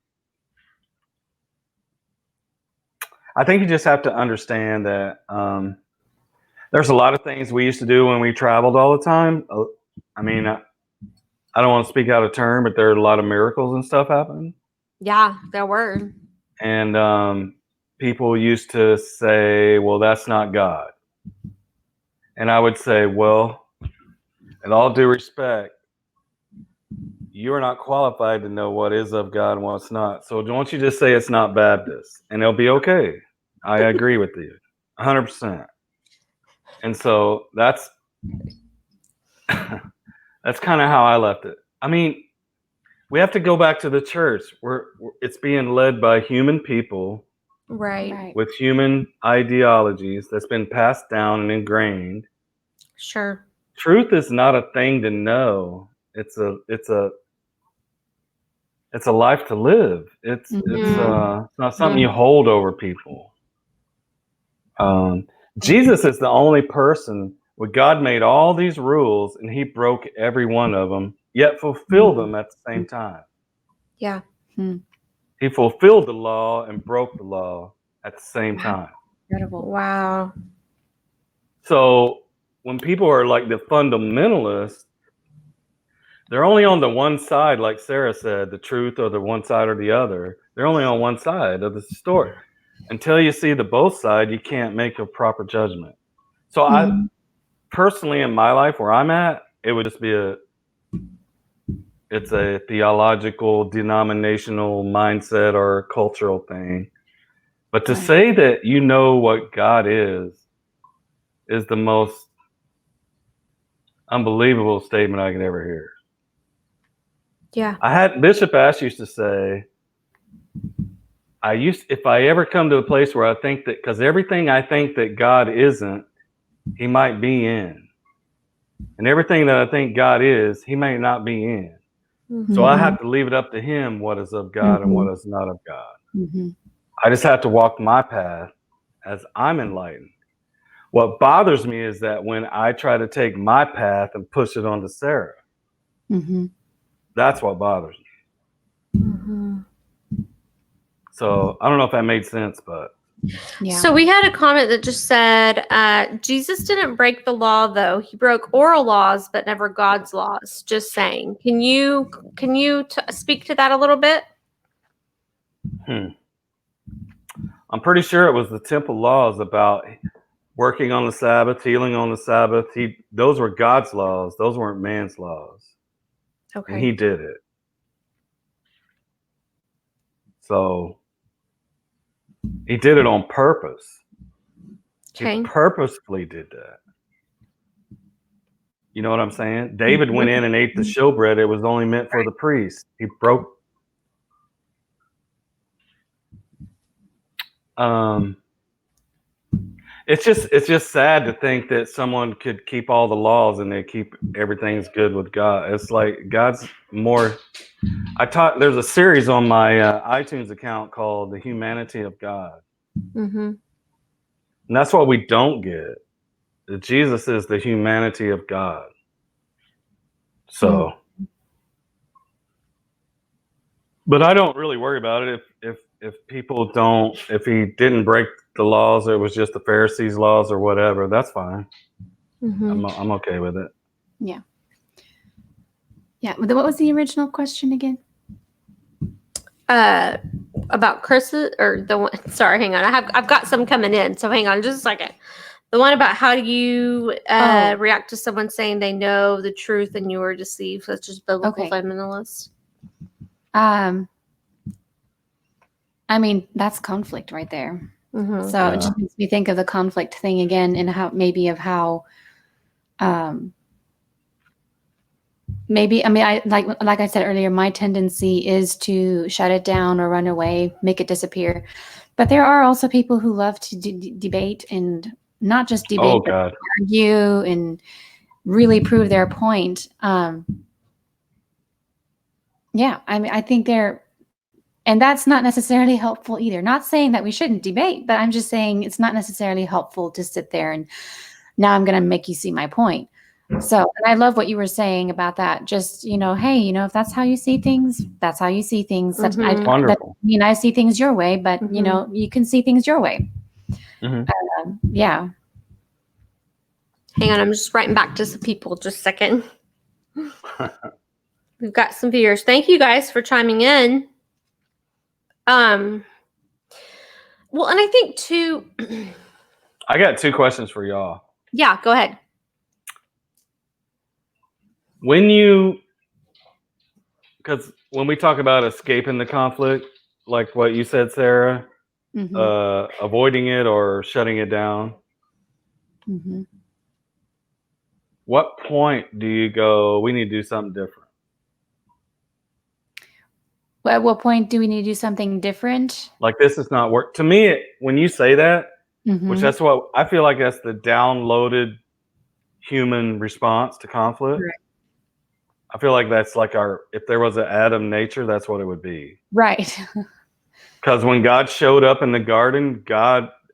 Speaker 2: I think you just have to understand that there's a lot of things we used to do when we traveled all the time. I mean, I don't want to speak out of turn, but there are a lot of miracles and stuff happening.
Speaker 1: Yeah, there were.
Speaker 2: And people used to say, well, that's not God. And I would say, well, in all due respect, you are not qualified to know what is of God and what's not. So don't you just say it's not Baptist, and it'll be okay. I agree with you 100%. And so that's kind of how I left it. I mean, we have to go back to the church where it's being led by human people
Speaker 1: Right.
Speaker 2: with human ideologies that's been passed down and ingrained.
Speaker 1: Sure.
Speaker 2: Truth is not a thing to know. It's a life to live. It's not something you hold over people. Jesus is the only person where God made all these rules and he broke every one of them, yet fulfilled them at the same time.
Speaker 1: Yeah.
Speaker 2: He fulfilled the law and broke the law at the same time.
Speaker 3: Incredible.
Speaker 1: Wow.
Speaker 2: So when people are like the fundamentalists, they're only on the one side, like Sarah said, the truth or the one side or the other. They're only on one side of the story. Until you see the both sides, you can't make a proper judgment. So I personally, in my life where I'm at, it would just be it's a theological, denominational mindset or a cultural thing. But to say that you know what God is the most unbelievable statement I could ever hear.
Speaker 1: Yeah.
Speaker 2: I had Bishop Ash used to say, if I ever come to a place where I think that, because everything I think that God isn't, he might be in. And everything that I think God is, he may not be in. So I have to leave it up to him what is of God and what is not of God. I just have to walk my path as I'm enlightened. What bothers me is that when I try to take my path and push it onto Sarah, that's what bothers me. So I don't know if that made sense, but.
Speaker 3: Yeah.
Speaker 1: So we had a comment that just said, Jesus didn't break the law, though. He broke oral laws, but never God's laws. Just saying. Can you speak to that a little bit?
Speaker 2: I'm pretty sure it was the temple laws about working on the Sabbath, healing on the Sabbath. Those were God's laws. Those weren't man's laws.
Speaker 1: Okay.
Speaker 2: And he did it. So he did it on purpose.
Speaker 1: Okay.
Speaker 2: He purposefully did that. You know what I'm saying? David went in and ate the showbread. It was only meant for the priest. He broke. It's just sad to think that someone could keep all the laws and they keep everything's good with God. It's like God's more. There's a series on my iTunes account called The Humanity of God. And that's what we don't get. That Jesus is the humanity of God. So, but I don't really worry about it if people don't, if he didn't break the laws, or it was just the Pharisees' laws or whatever, that's fine. I'm okay with it.
Speaker 3: Yeah. Yeah. What was the original question again?
Speaker 1: About Chris or the one. Sorry, hang on. I've got some coming in, so hang on just a second. The one about how do you react to someone saying they know the truth and you were deceived, such as biblical fundamentalists.
Speaker 3: I mean, that's conflict right there. So it just makes me think of the conflict thing again, and how maybe I like I said earlier, my tendency is to shut it down or run away, make it disappear. But there are also people who love to debate, and not just debate, but argue and really prove their point. Yeah, I mean, I think and that's not necessarily helpful either. Not saying that we shouldn't debate, but I'm just saying it's not necessarily helpful to sit there and now I'm going to make you see my point. So, and I love what you were saying about that. Just, hey, if that's how you see things, that's how you see things. That
Speaker 2: Wonderful.
Speaker 3: I see things your way, but you can see things your way.
Speaker 2: Mhm.
Speaker 3: Yeah.
Speaker 1: Hang on, I'm just writing back to some people. Just a second. We've got some viewers. Thank you guys for chiming in. Well, and I think too.
Speaker 2: I got 2 questions for y'all.
Speaker 1: Yeah, go ahead.
Speaker 2: Because when we talk about escaping the conflict, like what you said, Sarah,
Speaker 3: Mhm.
Speaker 2: avoiding it or shutting it down,
Speaker 3: Mhm.
Speaker 2: what point do you go, we need to do something different?
Speaker 3: Well, at what point do we need to do something different?
Speaker 2: Like, this is not work. To me, when you say that, which
Speaker 3: Mhm.
Speaker 2: that's what I feel like that's the downloaded human response to conflict.
Speaker 3: Right.
Speaker 2: I feel like that's like if there was an Adam nature, that's what it would be.
Speaker 3: Right.
Speaker 2: Because when God showed up in the garden,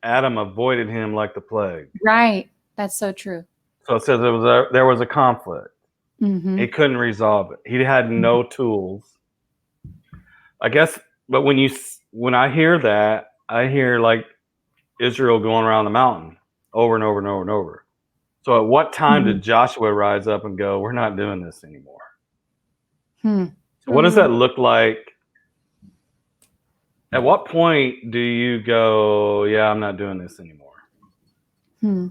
Speaker 2: Adam avoided him like the plague.
Speaker 3: Right. That's so true.
Speaker 2: So it says there was a conflict.
Speaker 3: Mhm.
Speaker 2: He couldn't resolve it. He had no tools. I guess, but when I hear that, I hear like Israel going around the mountain over and over and over and over. So at what time did Joshua rise up and go, we're not doing this anymore?
Speaker 3: Hmm.
Speaker 2: So what does that look like? At what point do you go, yeah, I'm not doing this anymore?
Speaker 3: Hmm.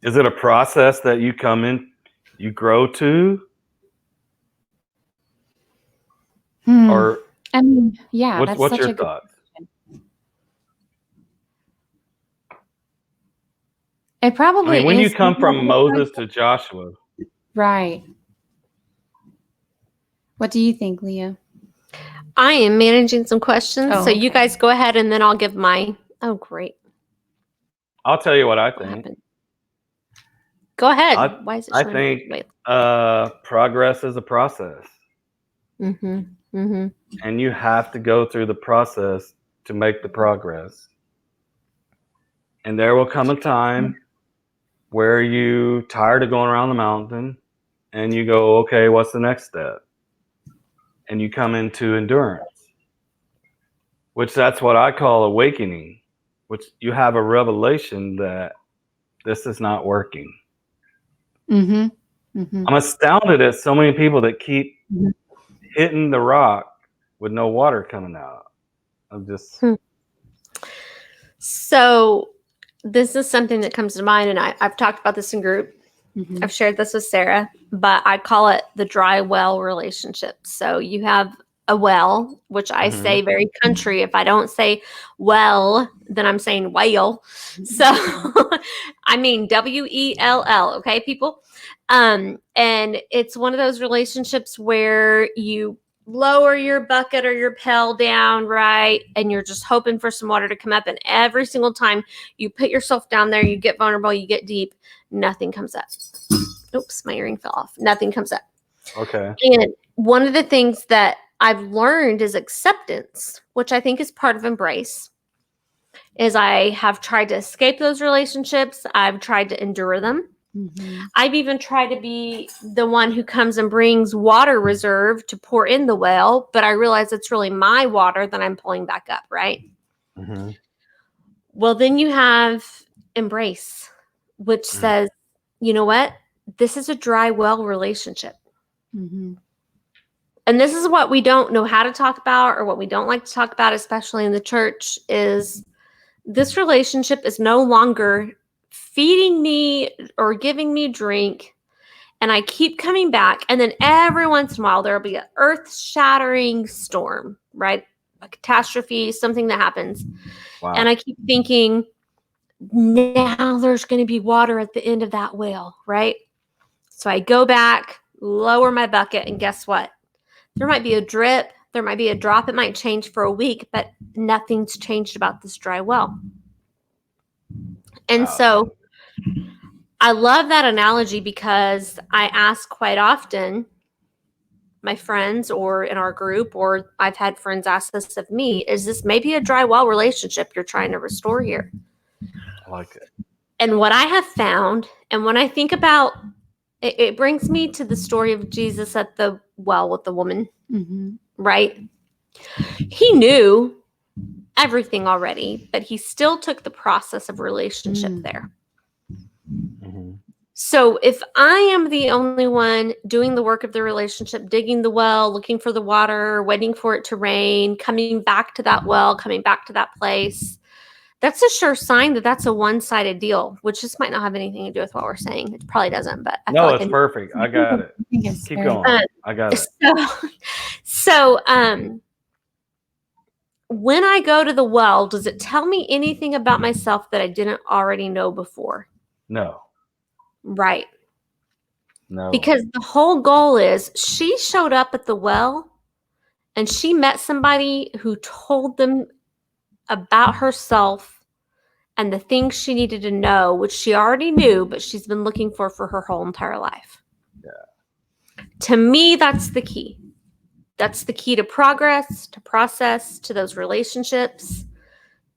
Speaker 2: Is it a process that you come in, you grow to? Or
Speaker 3: I mean, yeah, that's
Speaker 2: what's
Speaker 3: such
Speaker 2: your
Speaker 3: a good
Speaker 2: thoughts?
Speaker 3: question. It
Speaker 2: I
Speaker 3: probably
Speaker 2: mean, when you
Speaker 3: is.
Speaker 2: come from Moses to Joshua,
Speaker 3: Right. What do you think, Leah?
Speaker 1: I am managing some questions,
Speaker 3: Oh,
Speaker 1: so you
Speaker 3: okay.
Speaker 1: guys go ahead, and then I'll give my. Oh, great!
Speaker 2: I'll tell you what I
Speaker 1: What
Speaker 2: think.
Speaker 1: happened? Go ahead. Why is it
Speaker 2: I
Speaker 1: showing?
Speaker 2: think
Speaker 1: Wait.
Speaker 2: progress is a process,
Speaker 1: Mm-hmm. Mm-hmm.
Speaker 2: and you have to go through the process to make the progress. And there will come a time where you tired of going around the mountain, and you go, okay, what's the next step? And you come into endurance, which that's what I call awakening, which you have a revelation that this is not working.
Speaker 3: Mm-hmm. Mm-hmm.
Speaker 2: I'm astounded at so many people that keep
Speaker 3: Mhm.
Speaker 2: hitting the rock with no water coming out. I'm just
Speaker 1: So this is something that comes to mind, and I've talked about this in group.
Speaker 3: Mhm.
Speaker 1: I've shared this with Sarah, but I call it the dry well relationship. So you have a well, which I say very country. If I don't say well, then I'm saying whale. So I mean WELL, okay, people? And it's one of those relationships where you lower your bucket or your pail down, right? And you're just hoping for some water to come up. And every single time you put yourself down there, you get vulnerable, you get deep, nothing comes up. Oops, my earring fell off. Nothing comes up.
Speaker 2: okay.
Speaker 1: And one of the things that I've learned is acceptance, which I think is part of embrace. Is I have tried to escape those relationships. I've tried to endure them.
Speaker 3: Mhm.
Speaker 1: I've even tried to be the one who comes and brings water reserve to pour in the well, but I realize it's really my water that I'm pulling back up, right?
Speaker 2: Mm-hmm.
Speaker 1: Well, then you have embrace, which says, you know what? This is a dry well relationship.
Speaker 3: Mhm.
Speaker 1: And this is what we don't know how to talk about, or what we don't like to talk about, especially in the church, is this relationship is no longer feeding me or giving me drink. And I keep coming back. And then every once in a while, there'll be an earth shattering storm, right? A catastrophe, something that happens.
Speaker 2: Wow.
Speaker 1: And I keep thinking, now there's going to be water at the end of that well, right? So I go back, lower my bucket, and guess what? There might be a drip, there might be a drop, it might change for a week, but nothing's changed about this dry well. And
Speaker 2: Wow.
Speaker 1: so I love that analogy because I ask quite often, my friends or in our group, or I've had friends ask this of me, is this maybe a dry well relationship you're trying to restore here?
Speaker 2: I like it.
Speaker 1: And what I have found, and when I think about it, it brings me to the story of Jesus at the well with the woman, right? He knew everything already, but he still took the process of relationship there.
Speaker 2: Mhm.
Speaker 1: So if I am the only one doing the work of the relationship, digging the well, looking for the water, waiting for it to rain, coming back to that well, coming back to that place, that's a sure sign that that's a one-sided deal, which just might not have anything to do with what we're saying. It probably doesn't, but I feel
Speaker 2: No,
Speaker 1: like
Speaker 2: it's perfect. I got it.
Speaker 3: I think it's
Speaker 2: Keep
Speaker 3: very-
Speaker 2: going. I got it.
Speaker 1: So, when I go to the well, does it tell me anything about myself that I didn't already know before?
Speaker 2: No,
Speaker 1: Right.
Speaker 2: no.
Speaker 1: Because the whole goal is she showed up at the well and she met somebody who told them about herself and the things she needed to know, which she already knew, but she's been looking for her whole entire life.
Speaker 2: Yeah.
Speaker 1: To me, that's the key. That's the key to progress, to process, to those relationships,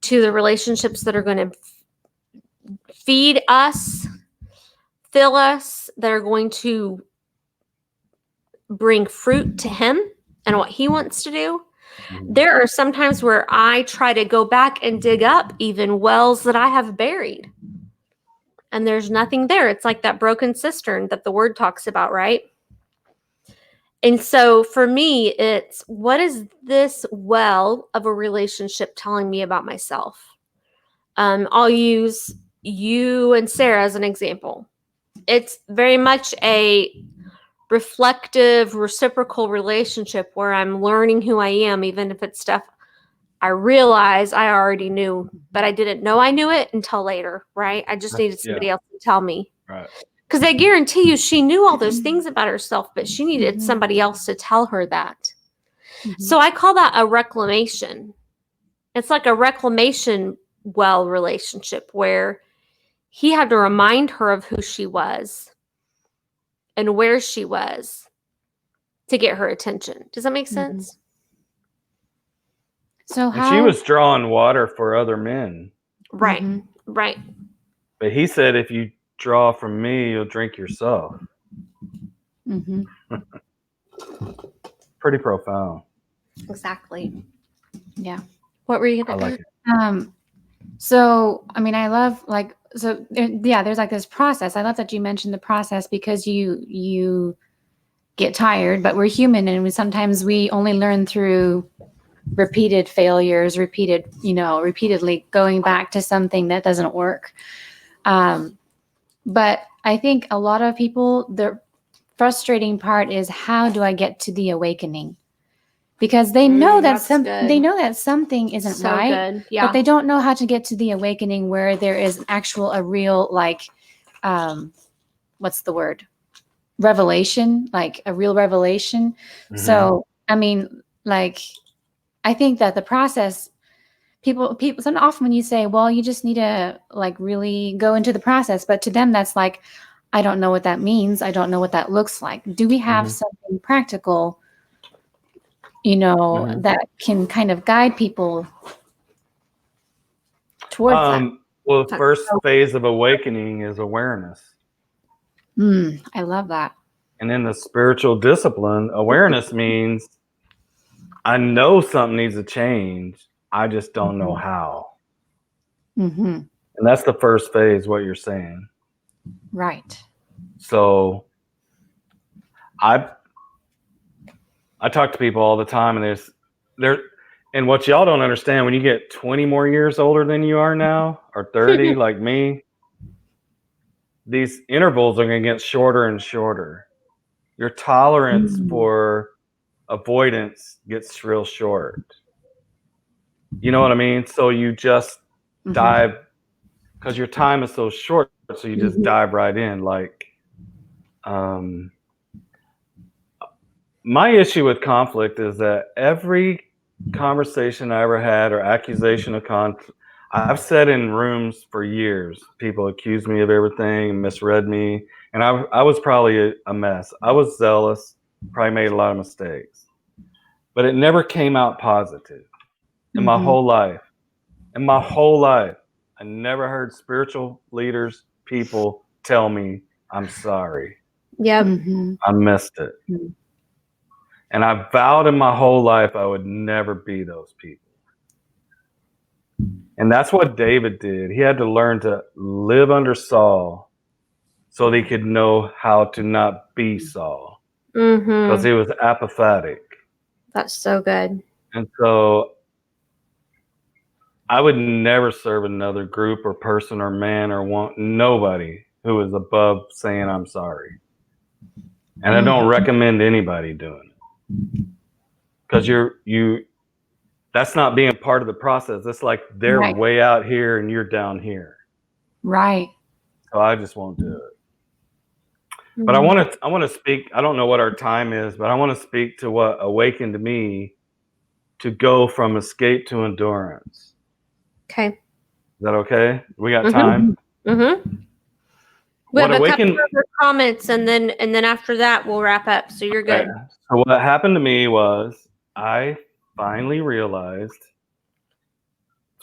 Speaker 1: to the relationships that are going to feed us, fill us, that are going to bring fruit to him and what he wants to do.
Speaker 2: Mhm.
Speaker 1: There are some times where I try to go back and dig up even wells that I have buried. And there's nothing there. It's like that broken cistern that the word talks about, right? And so for me, it's what is this well of a relationship telling me about myself? I'll use you and Sarah as an example. It's very much a reflective, reciprocal relationship where I'm learning who I am, even if it's stuff I realize I already knew, but I didn't know I knew it until later, right? I just needed somebody else to tell me.
Speaker 2: Right.
Speaker 1: Because I guarantee you, she knew all those things about herself, but she needed
Speaker 3: Mhm.
Speaker 1: somebody else to tell her that.
Speaker 3: Mhm.
Speaker 1: So I call that a reclamation. It's like a reclamation well relationship where he had to remind her of who she was and where she was to get her attention. Does that make sense?
Speaker 3: So
Speaker 2: And
Speaker 3: how
Speaker 2: she was drawing water for other men.
Speaker 1: Right.
Speaker 3: Mhm.
Speaker 1: Right.
Speaker 2: But he said, if you draw from me, you'll drink yourself.
Speaker 3: Mhm.
Speaker 2: Pretty profound.
Speaker 1: Exactly.
Speaker 3: Yeah.
Speaker 1: What were you
Speaker 2: I
Speaker 1: gonna
Speaker 2: like
Speaker 1: add?
Speaker 2: it.
Speaker 3: So I mean, I love there's like this process. I love that you mentioned the process because you get tired, but we're human and sometimes we only learn through repeated failures, repeatedly going back to something that doesn't work. But I think a lot of people, the frustrating part is how do I get to the awakening? Because they know
Speaker 1: that's good.
Speaker 3: they know that something isn't
Speaker 1: So
Speaker 3: right,
Speaker 1: good. Yeah.
Speaker 3: but they don't know how to get to the awakening where there is a real what's the word? Revelation, like a real revelation.
Speaker 2: Mhm.
Speaker 3: So, I mean, like, I think that the process, people, so often when you say, well, you just need to like really go into the process, but to them, that's like, I don't know what that means. I don't know what that looks like. Do we have
Speaker 2: Mhm.
Speaker 3: something practical,
Speaker 2: Mhm.
Speaker 3: that can kind of guide people towards that?
Speaker 2: Well, the first phase of awakening is awareness.
Speaker 3: I love that.
Speaker 2: And in the spiritual discipline, awareness means I know something needs to change. I just don't know how.
Speaker 3: Mm-hmm.
Speaker 2: And that's the first phase, what you're saying.
Speaker 3: Right.
Speaker 2: So I talk to people all the time, and and what y'all don't understand, when you get 20 more years older than you are now, or 30 like me, these intervals are going to get shorter and shorter. Your tolerance for avoidance gets real short. You know what I mean? So you just dive, because your time is so short, so you just dive right in. Like, my issue with conflict is that every conversation I ever had or accusation of conflict, I've said in rooms for years, people accused me of everything and misread me. And I was probably a mess. I was zealous. probably made a lot of mistakes, but it never came out positive in my
Speaker 3: Mhm.
Speaker 2: whole life. In my whole life, I never heard spiritual leaders, people tell me, I'm sorry.
Speaker 1: Yep.
Speaker 3: Mhm.
Speaker 2: I missed it.
Speaker 3: Mhm.
Speaker 2: And I vowed in my whole life I would never be those people. And that's what David did. He had to learn to live under Saul so that he could know how to not be Saul, because
Speaker 1: Mm-hmm.
Speaker 2: he was apathetic.
Speaker 1: That's so good.
Speaker 2: And so I would never serve another group or person or man or nobody who is above saying I'm sorry. And I don't recommend anybody doing it, because that's not being part of the process. It's like they're
Speaker 3: Right.
Speaker 2: way out here and you're down here.
Speaker 3: Right.
Speaker 2: So I just won't do it. But I want to speak. I don't know what our time is, but I want to speak to what awakened me to go from escape to endurance.
Speaker 1: Okay.
Speaker 2: Is that okay? We got
Speaker 1: Mhm.
Speaker 2: time.
Speaker 1: Mm-hmm. We
Speaker 2: What
Speaker 1: have a
Speaker 2: awakened?
Speaker 1: couple other comments, and then after that we'll wrap up. So you're good.
Speaker 2: So what happened to me was I finally realized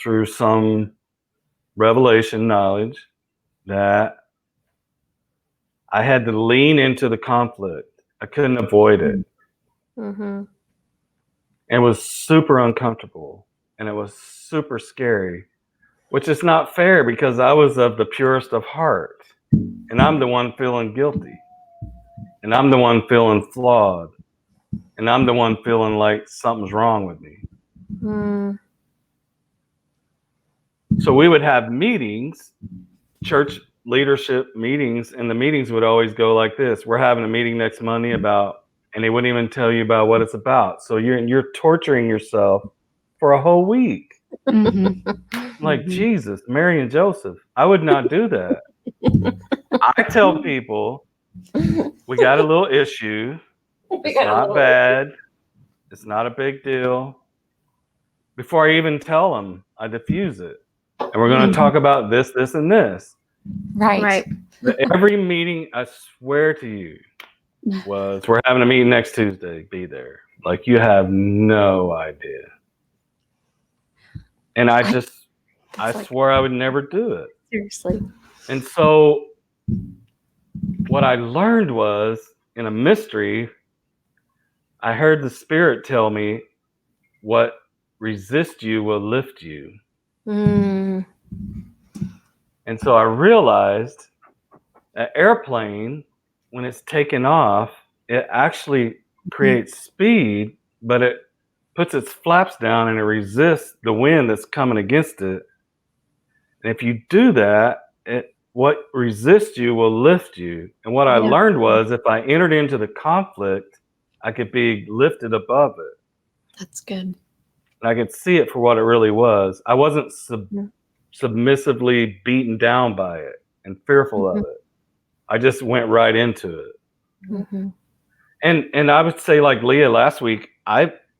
Speaker 2: through some revelation knowledge that I had to lean into the conflict. I couldn't avoid it.
Speaker 1: Mm-hmm.
Speaker 2: It was super uncomfortable and it was super scary, which is not fair because I was of the purest of heart and I'm the one feeling guilty and I'm the one feeling flawed and I'm the one feeling like something's wrong with me.
Speaker 1: Mm.
Speaker 2: So we would have meetings, church leadership meetings, and the meetings would always go like this. We're having a meeting next Monday about, and they wouldn't even tell you about what it's about. So you're torturing yourself for a whole week.
Speaker 3: Mhm.
Speaker 2: Like,
Speaker 3: Mhm.
Speaker 2: Jesus, Mary and Joseph, I would not do that. I tell people, we got a little issue. It's not bad. It's not a big deal. Before I even tell them, I diffuse it. And we're going to talk about this, this, and this.
Speaker 3: Right.
Speaker 1: Right.
Speaker 2: Every meeting, I swear to you, was we're having a meeting next Tuesday. Be there. Like, you have no idea. And I
Speaker 1: like-
Speaker 2: swore I would never do it.
Speaker 1: Seriously.
Speaker 2: And so what I learned was, in a mystery, I heard the Spirit tell me, what resists you will lift you.
Speaker 1: Mm.
Speaker 2: And so I realized an airplane, when it's taken off, it actually creates speed, but it puts its flaps down and it resists the wind that's coming against it. And if you do that, what resists you will lift you. And what I
Speaker 1: Yeah.
Speaker 2: learned was, if I entered into the conflict, I could be lifted above it.
Speaker 1: That's good.
Speaker 2: And I could see it for what it really was. I wasn't
Speaker 1: Yeah.
Speaker 2: submissively beaten down by it and fearful of it. I just went right into it.
Speaker 1: Mm-hmm.
Speaker 2: And I would say, like Leah last week,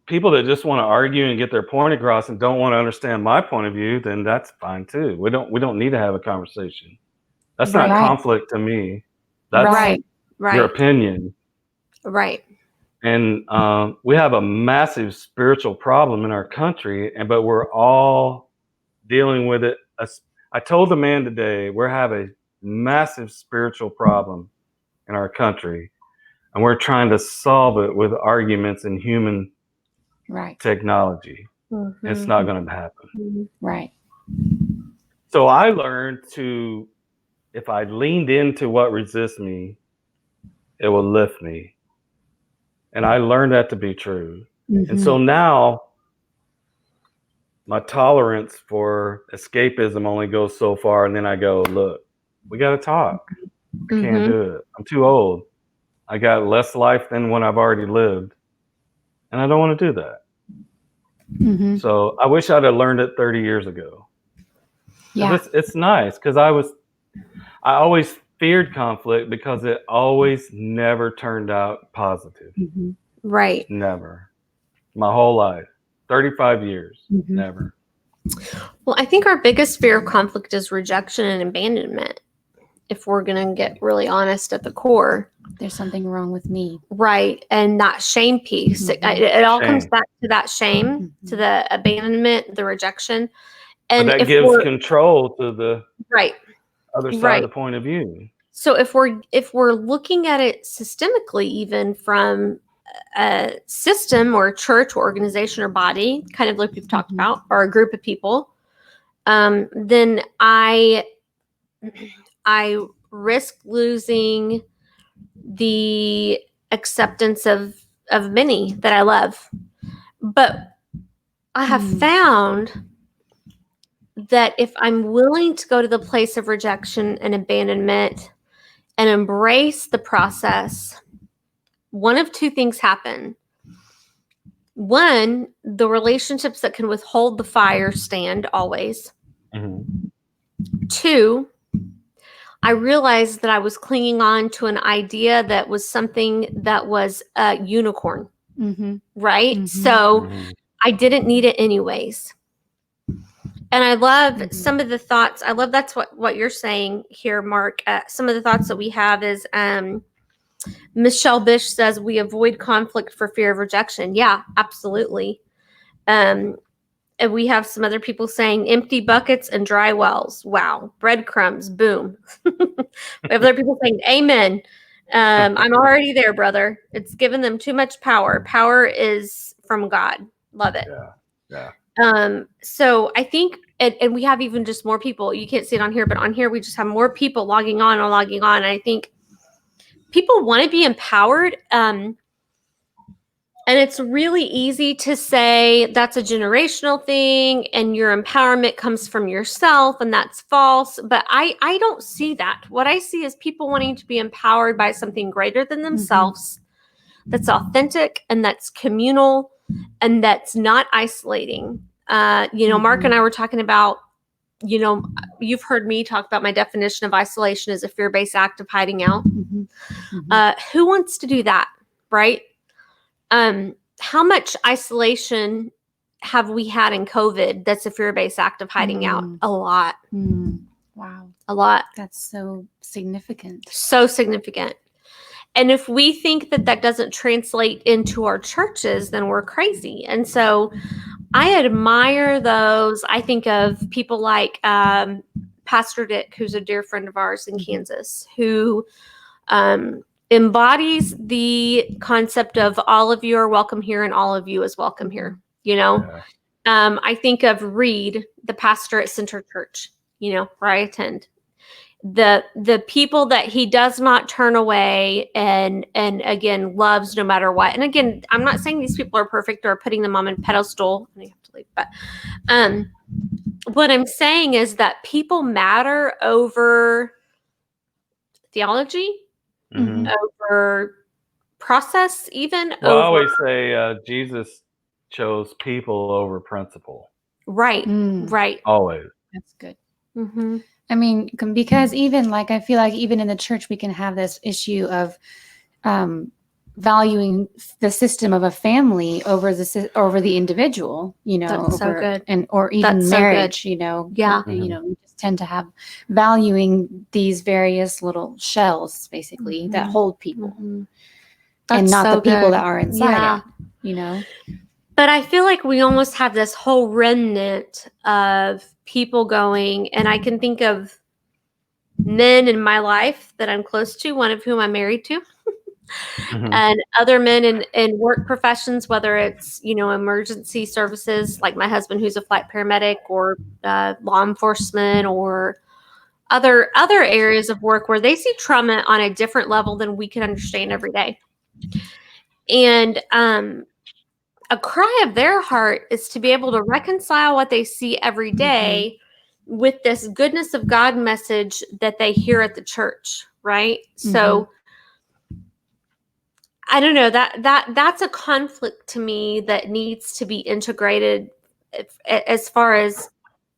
Speaker 2: people that just want to argue and get their point across and don't want to understand my point of view, then that's fine too. We don't need to have a conversation. That's not
Speaker 3: Right.
Speaker 2: conflict to me. That's
Speaker 3: Right.
Speaker 2: your
Speaker 1: Right.
Speaker 2: opinion.
Speaker 1: Right.
Speaker 2: And we have a massive spiritual problem in our country, but we're all dealing with it. I told the man today, we have a massive spiritual problem in our country, and we're trying to solve it with arguments and human
Speaker 3: Right.
Speaker 2: technology.
Speaker 1: Mm-hmm.
Speaker 2: It's not going to happen.
Speaker 3: Right.
Speaker 2: So I learned if I leaned into what resists me, it will lift me. And I learned that to be true. And so now my tolerance for escapism only goes so far. And then I go, look, we got to talk. I can't do it. I'm too old. I got less life than what I've already lived. And I don't want to do that.
Speaker 3: Mhm.
Speaker 2: So I wish I'd have learned it 30 years ago.
Speaker 3: Yeah.
Speaker 2: It's nice because I always feared conflict because it always never turned out positive.
Speaker 3: Mhm.
Speaker 1: Right.
Speaker 2: Never. My whole life. 35 years.
Speaker 3: Mhm.
Speaker 2: Never.
Speaker 1: Well, I think our biggest fear of conflict is rejection and abandonment. If we're going to get really honest at the core,
Speaker 3: There's something wrong with me.
Speaker 1: Right. And that shame piece,
Speaker 3: Mhm.
Speaker 1: it all comes
Speaker 2: Shame.
Speaker 1: back to that shame, to
Speaker 3: Mhm.
Speaker 1: the abandonment, the rejection.
Speaker 2: But
Speaker 1: And
Speaker 2: that
Speaker 1: if
Speaker 2: gives
Speaker 1: we're
Speaker 2: control to the
Speaker 1: right,
Speaker 2: other side of
Speaker 1: right.
Speaker 2: the point of view.
Speaker 1: So if we're looking at it systemically, even from a system or a church or organization or body, kind of like we've talked
Speaker 3: Mhm.
Speaker 1: about, or a group of people, then I risk losing the acceptance of many that I love. But I have
Speaker 3: Mm.
Speaker 1: found that if I'm willing to go to the place of rejection and abandonment and embrace the process, one of two things happen. One, the relationships that can withhold the fire stand always.
Speaker 2: Mhm.
Speaker 1: Two, I realized that I was clinging on to an idea that was something that was a unicorn,
Speaker 3: Mhm.
Speaker 1: right?
Speaker 3: Mhm.
Speaker 1: So
Speaker 2: Mhm.
Speaker 1: I didn't need it anyways. And I love
Speaker 3: Mhm.
Speaker 1: some of the thoughts. I love that's what you're saying here, Mark. Some of the thoughts that we have is Michelle Bish says we avoid conflict for fear of rejection. Yeah, absolutely. And we have some other people saying empty buckets and dry wells. Wow. Breadcrumbs. Boom. We have other people saying amen. I'm already there, brother. It's given them too much power. Power is from God. Love it.
Speaker 2: Yeah.
Speaker 1: So I think, and we have even just more people. You can't see it on here, but on here we just have more people logging on and logging on. And I think people want to be empowered. And it's really easy to say that's a generational thing and your empowerment comes from yourself, and that's false. But I don't see that. What I see is people wanting to be empowered by something greater than themselves, that's authentic and that's communal and that's not isolating. Mark and I were talking about, you've heard me talk about my definition of isolation as a fear-based act of hiding out.
Speaker 3: Mhm. Mhm.
Speaker 1: Who wants to do that, right? How much isolation have we had in COVID that's a fear-based act of hiding out?
Speaker 3: Mm.
Speaker 1: A lot.
Speaker 3: Wow.
Speaker 1: A lot.
Speaker 3: That's so significant.
Speaker 1: So significant. And if we think that that doesn't translate into our churches, then we're crazy. And so I admire those. I think of people like Pastor Dick, who's a dear friend of ours in Kansas, who embodies the concept of all of you are welcome here and all of you is welcome here. I think of Reed, the pastor at Center Church, where I attend. The people that he does not turn away and again loves no matter what. And again, I'm not saying these people are perfect or putting them on a pedestal. I have to leave, but what I'm saying is that people matter over theology,
Speaker 2: Mhm.
Speaker 1: over process, even
Speaker 2: Well, I
Speaker 1: over
Speaker 2: always say Jesus chose people over principle.
Speaker 1: right.
Speaker 3: Mm.
Speaker 1: Right.
Speaker 2: Always.
Speaker 3: That's good.
Speaker 1: Mm-hmm.
Speaker 3: I mean, because even I feel like even in the church, we can have this issue of valuing the system of a family over the individual,
Speaker 1: That's so good.
Speaker 3: or even
Speaker 1: That's so
Speaker 3: marriage,
Speaker 1: Yeah.
Speaker 3: we just tend to have valuing these various little shells basically that
Speaker 1: Mhm.
Speaker 3: hold people
Speaker 1: Mhm.
Speaker 3: and
Speaker 1: That's
Speaker 3: not
Speaker 1: so
Speaker 3: the people
Speaker 1: good.
Speaker 3: that are inside
Speaker 1: Yeah.
Speaker 3: it,
Speaker 1: But I feel like we almost have this whole remnant of people going, and I can think of men in my life that I'm close to, one of whom I'm married to,
Speaker 2: Mhm.
Speaker 1: and other men in work professions, whether it's, emergency services, like my husband, who's a flight paramedic, or law enforcement, or other areas of work where they see trauma on a different level than we can understand every day. And a cry of their heart is to be able to reconcile what they see every day with this goodness of God message that they hear at the church, right? So I don't know, that's a conflict to me that needs to be integrated as far as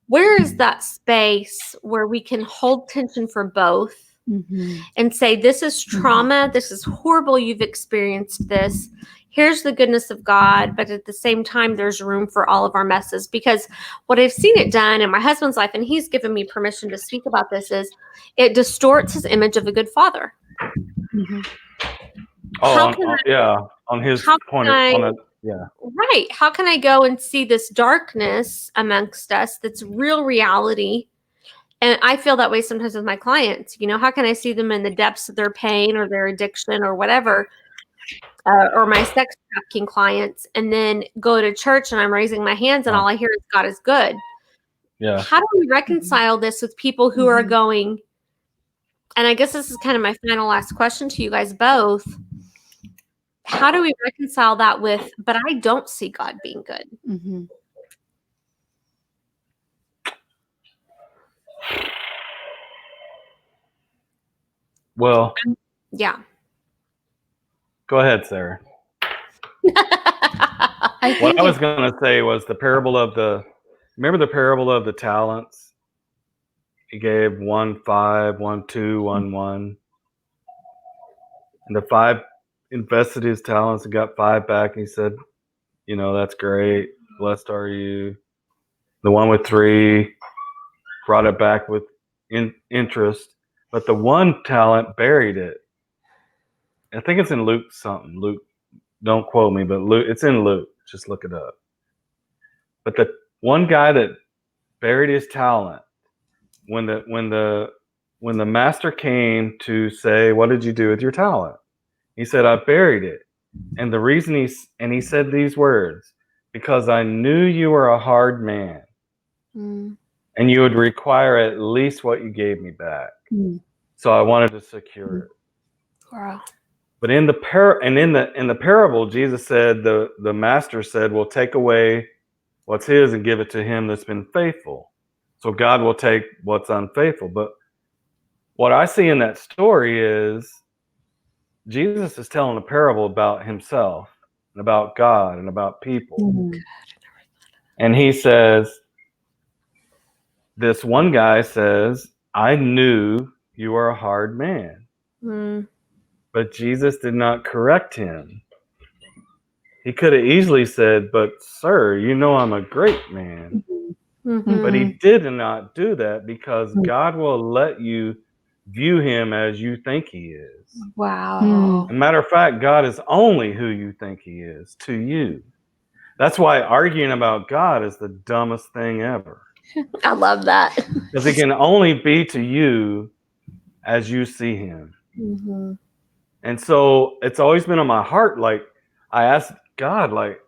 Speaker 1: where is that space where we can hold tension for both and say, this is trauma, this is horrible, you've experienced this, here's the goodness of God, but at the same time there's room for all of our messes. Because what I've seen it done in my husband's life, and he's given me permission to speak about this, is it distorts his image of a good father. How can
Speaker 2: on his
Speaker 1: how
Speaker 2: point
Speaker 1: can
Speaker 2: on
Speaker 1: I-
Speaker 2: a yeah.
Speaker 1: Right. How can I go and see this darkness amongst us that's real reality? And I feel that way sometimes with my clients. How can I see them in the depths of their pain or their addiction or whatever, or my sex trafficking clients, and then go to church and I'm raising my hands and all I hear is God is good.
Speaker 2: Yeah.
Speaker 1: How do we reconcile this with people who are
Speaker 3: Mhm.
Speaker 1: going, and I guess this is kind of my final last question to you guys both. How do we reconcile that with, but I don't see God being good?
Speaker 3: Mhm.
Speaker 2: Well,
Speaker 1: Yeah.
Speaker 2: go ahead, Sarah.
Speaker 3: I
Speaker 2: What
Speaker 3: think
Speaker 2: I was going to say was remember the parable of the talents? He gave 1 5, 1 2, 1 1. And the 5 invested his talents and got 5 back. And he said, that's great. Blessed are you. The one with 3 brought it back with interest. But the 1 talent buried it. I think it's in Luke something. Luke, don't quote me, but Luke, it's in Luke. Just look it up. But the one guy that buried his talent, when the master came to say, "What did you do with your talent?" He said, "I buried it." And the reason he said these words, "Because I knew you were a hard man,
Speaker 1: Mm.
Speaker 2: and you would require at least what you gave me back.
Speaker 3: Mm.
Speaker 2: So I wanted to secure it."
Speaker 1: Wow.
Speaker 2: But in the parable, Jesus said, the master said, "Well, take away what's his and give it to him that's been faithful." So God will take what's unfaithful. But what I see in that story is Jesus is telling a parable about himself and about God and about people.
Speaker 3: Mhm.
Speaker 2: And he says, this one guy says, "I knew you were a hard man."
Speaker 1: Mm.
Speaker 2: But Jesus did not correct him. He could have easily said, "But sir, I'm a great man."
Speaker 1: Mhm.
Speaker 2: But he did not do that because
Speaker 3: Mm.
Speaker 2: God will let you view him as you think he is.
Speaker 1: Wow.
Speaker 2: As a matter of fact, God is only who you think he is to you. That's why arguing about God is the dumbest thing ever.
Speaker 1: I love that.
Speaker 2: Because he can only be to you as you see him.
Speaker 1: Mm-hmm.
Speaker 2: And so it's always been on my heart. Like, I asked God, like,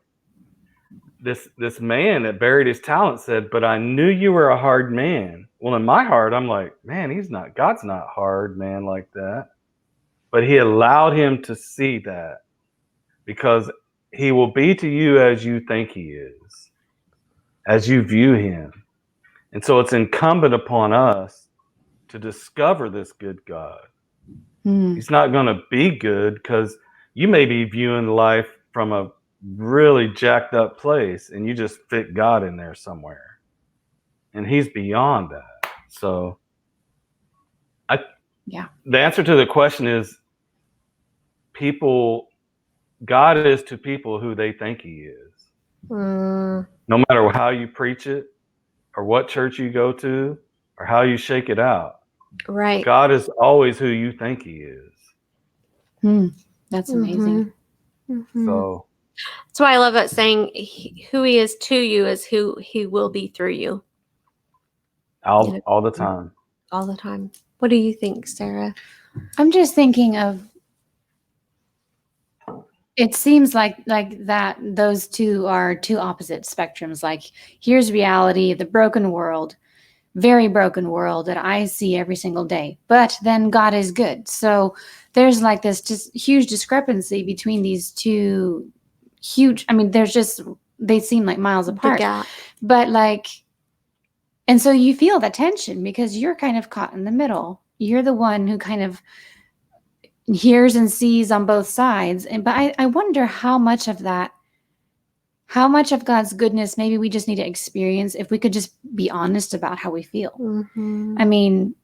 Speaker 2: this man that buried his talent said, "But I knew you were a hard man." Well, in my heart, I'm like, man, God's not hard, man, like that. But he allowed him to see that because he will be to you as you think he is, as you view him. And so it's incumbent upon us to discover this good God.
Speaker 3: Mm.
Speaker 2: He's not going to be good because you may be viewing life from a really jacked up place and you just fit God in there somewhere. And he's beyond that. So the answer to the question is God is to people who they think he is.
Speaker 1: Mm.
Speaker 2: No matter how you preach it or what church you go to or how you shake it out.
Speaker 1: Right.
Speaker 2: God is always who you think he is.
Speaker 3: Mm. That's amazing.
Speaker 1: Mhm.
Speaker 2: So
Speaker 1: That's why I love that saying, who he is to you is who he will be through you
Speaker 2: all the time.
Speaker 1: all the time. What do you think, Sarah?
Speaker 3: I'm just thinking of, it seems like that those two are two opposite spectrums. Like, here's reality, the broken world, very broken world that I see every single day. But then God is good. So there's like this just huge discrepancy between these two huge, they seem like miles apart.
Speaker 1: The gap.
Speaker 3: But like, and so you feel that tension because you're kind of caught in the middle. You're the one who kind of hears and sees on both sides. But I wonder how much of God's goodness maybe we just need to experience if we could just be honest about how we feel.
Speaker 1: Mm-hmm.
Speaker 3: I mean,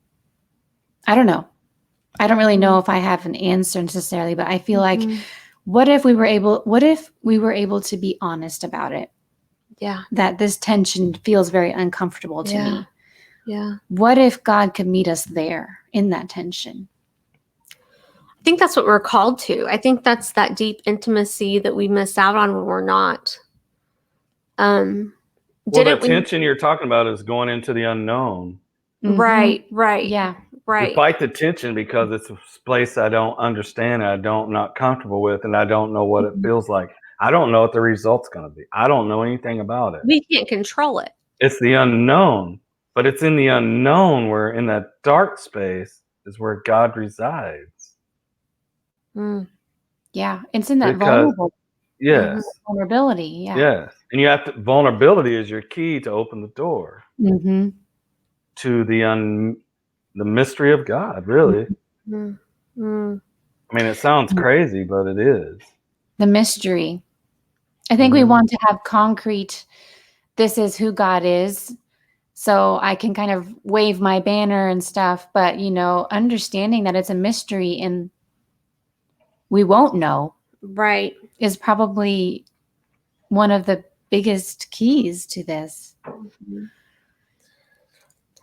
Speaker 3: I don't know. I don't really know if I have an answer necessarily, but I feel like what if we were able to be honest about it?
Speaker 1: Yeah.
Speaker 3: That this tension feels very uncomfortable to me.
Speaker 1: Yeah.
Speaker 3: What if God could meet us there in that tension?
Speaker 1: think that's what we're called to. I think that's that deep intimacy that we miss out on when we're not.
Speaker 2: Well, the
Speaker 1: Didn't we?
Speaker 2: tension you're talking about is going into the unknown.
Speaker 3: Mhm.
Speaker 1: Right.
Speaker 3: Yeah.
Speaker 2: You
Speaker 1: Right.
Speaker 2: fight the tension because it's a place I don't understand, and not comfortable with, and I don't know what it feels like. I don't know what the result's going to be. I don't know anything about it.
Speaker 1: We can't control it.
Speaker 2: It's the unknown, but it's in the unknown where in that dark space is where God resides.
Speaker 1: Mm.
Speaker 3: Yeah. It's in that
Speaker 2: Because yes,
Speaker 3: vulnerability. Yeah.
Speaker 2: yes, and you have to. Vulnerability is your key to open the door
Speaker 3: Mm-hmm.
Speaker 2: to the mystery of God. Really,
Speaker 1: Mm. Mm.
Speaker 2: I mean, it sounds crazy, but it is.
Speaker 3: The mystery. I think we
Speaker 2: Mhm.
Speaker 3: want to have concrete, this is who God is. So I can kind of wave my banner and stuff, but understanding that it's a mystery and we won't know
Speaker 1: Right.
Speaker 3: is probably one of the biggest keys to this.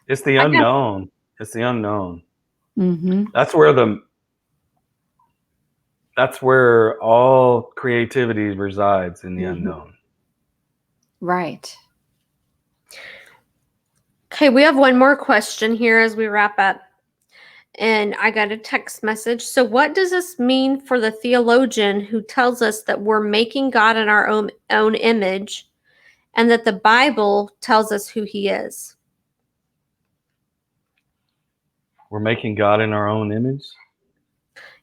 Speaker 2: It's the
Speaker 1: I guess-
Speaker 2: unknown. It's the unknown.
Speaker 3: Mm-hmm.
Speaker 2: That's where all creativity resides, in the
Speaker 1: Mhm.
Speaker 2: unknown.
Speaker 3: Right.
Speaker 1: Okay, we have one more question here as we wrap up. And I got a text message. So, what does this mean for the theologian who tells us that we're making God in our own image and that the Bible tells us who he is?
Speaker 2: We're making God in our own image.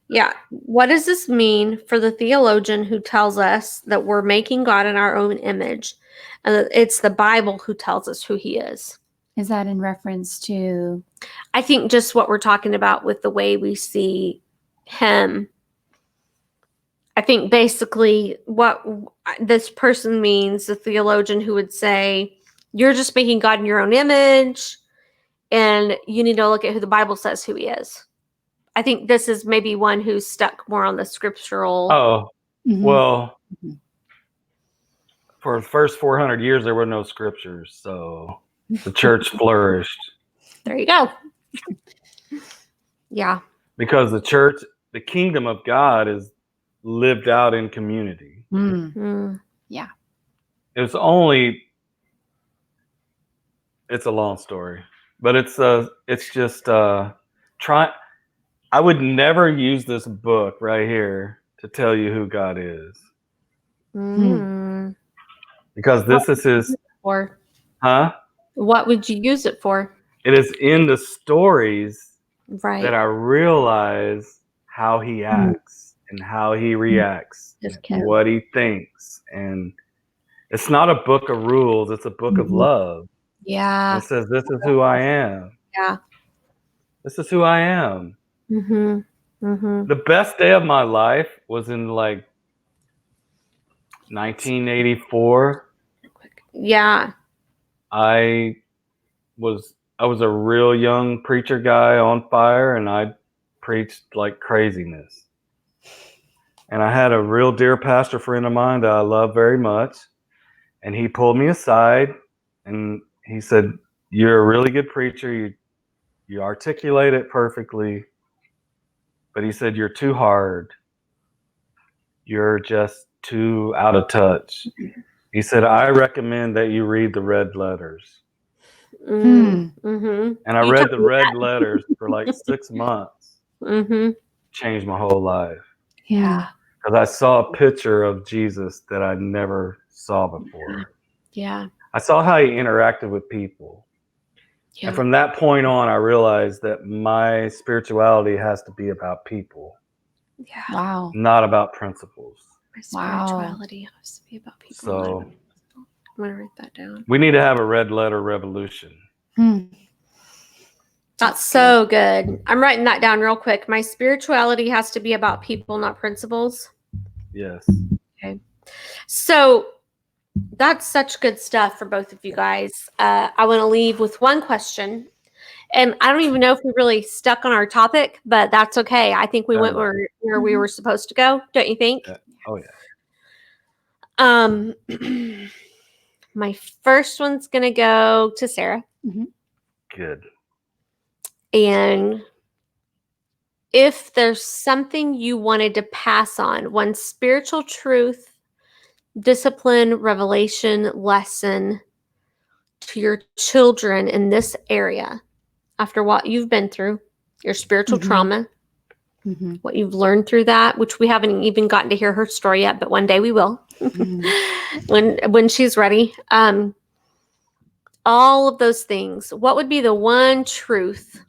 Speaker 1: Yeah. What does this mean for the theologian who tells us that we're making God in our own image and that it's the Bible who tells us who he is?
Speaker 3: Is that in reference to?
Speaker 1: I think just what we're talking about with the way we see him. I think basically what this person means, the theologian who would say, you're just making God in your own image, and you need to look at who the Bible says who he is. I think this is maybe one who's stuck more on the scriptural.
Speaker 2: Oh,
Speaker 3: Mhm.
Speaker 2: well,
Speaker 3: Mhm.
Speaker 2: for the first 400 years, there were no scriptures, so the church flourished
Speaker 1: There you go. Yeah.
Speaker 2: because the kingdom of God is lived out in community.
Speaker 3: Mm.
Speaker 1: Mm.
Speaker 2: It's a long story, but it's just try. I would never use this book right here to tell you who God is,
Speaker 1: Mm.
Speaker 2: because this is his,
Speaker 1: Or
Speaker 2: huh?
Speaker 1: what would you use it for?
Speaker 2: It is in the stories
Speaker 1: Right.
Speaker 2: that I realize how he acts and how he reacts,
Speaker 1: Just
Speaker 2: and
Speaker 1: kidding.
Speaker 2: what he thinks. And it's not a book of rules, it's a book of
Speaker 3: Mhm.
Speaker 2: love.
Speaker 1: Yeah.
Speaker 2: It says, this is who I am.
Speaker 1: Yeah.
Speaker 2: This is who I am.
Speaker 1: Mm-hmm. Mm-hmm.
Speaker 2: The best day of my life was in like 1984.
Speaker 1: Yeah.
Speaker 2: I was a real young preacher guy on fire, and I preached like craziness. And I had a real dear pastor friend of mine that I love very much, and he pulled me aside and he said, "You're a really good preacher. You articulate it perfectly, but," he said, "you're too hard. You're just too out of touch." He said, "I recommend that you read the red letters."
Speaker 1: Mm. Mm-hmm.
Speaker 2: And I
Speaker 1: You
Speaker 2: read
Speaker 1: told
Speaker 2: the
Speaker 1: me
Speaker 2: red letters for like 6 months.
Speaker 1: Mm-hmm.
Speaker 2: Changed my whole life.
Speaker 1: Yeah.
Speaker 2: Because I saw a picture of Jesus that I never saw before.
Speaker 1: Yeah.
Speaker 2: I saw how he interacted with people.
Speaker 1: Yeah.
Speaker 2: And from that point on, I realized that my spirituality has to be about people,
Speaker 1: Yeah.
Speaker 3: Wow.
Speaker 2: not about principles.
Speaker 1: My
Speaker 3: Wow.
Speaker 1: spirituality has to be about people.
Speaker 2: So
Speaker 1: I'm gonna write that down.
Speaker 2: we need to have a red letter revolution.
Speaker 3: Hmm.
Speaker 1: That's so good. I'm writing that down real quick. My spirituality has to be about people, not principles.
Speaker 2: Yes.
Speaker 1: So that's such good stuff for both of you guys. I want to leave with one question. And I don't even know if we really stuck on our topic, but that's okay. I think we went where we were supposed to go. Don't you think?
Speaker 2: Yeah. Oh, yeah.
Speaker 1: My first one's going to go to Sarah.
Speaker 2: Good.
Speaker 1: And if there's something you wanted to pass on, one spiritual truth, discipline, revelation, lesson to your children in this area after what you've been through, your spiritual
Speaker 3: Mhm.
Speaker 1: trauma,
Speaker 3: Mhm.
Speaker 1: what you've learned through that, which we haven't even gotten to hear her story yet, but one day we will. when she's ready. All of those things. What would be the one truth,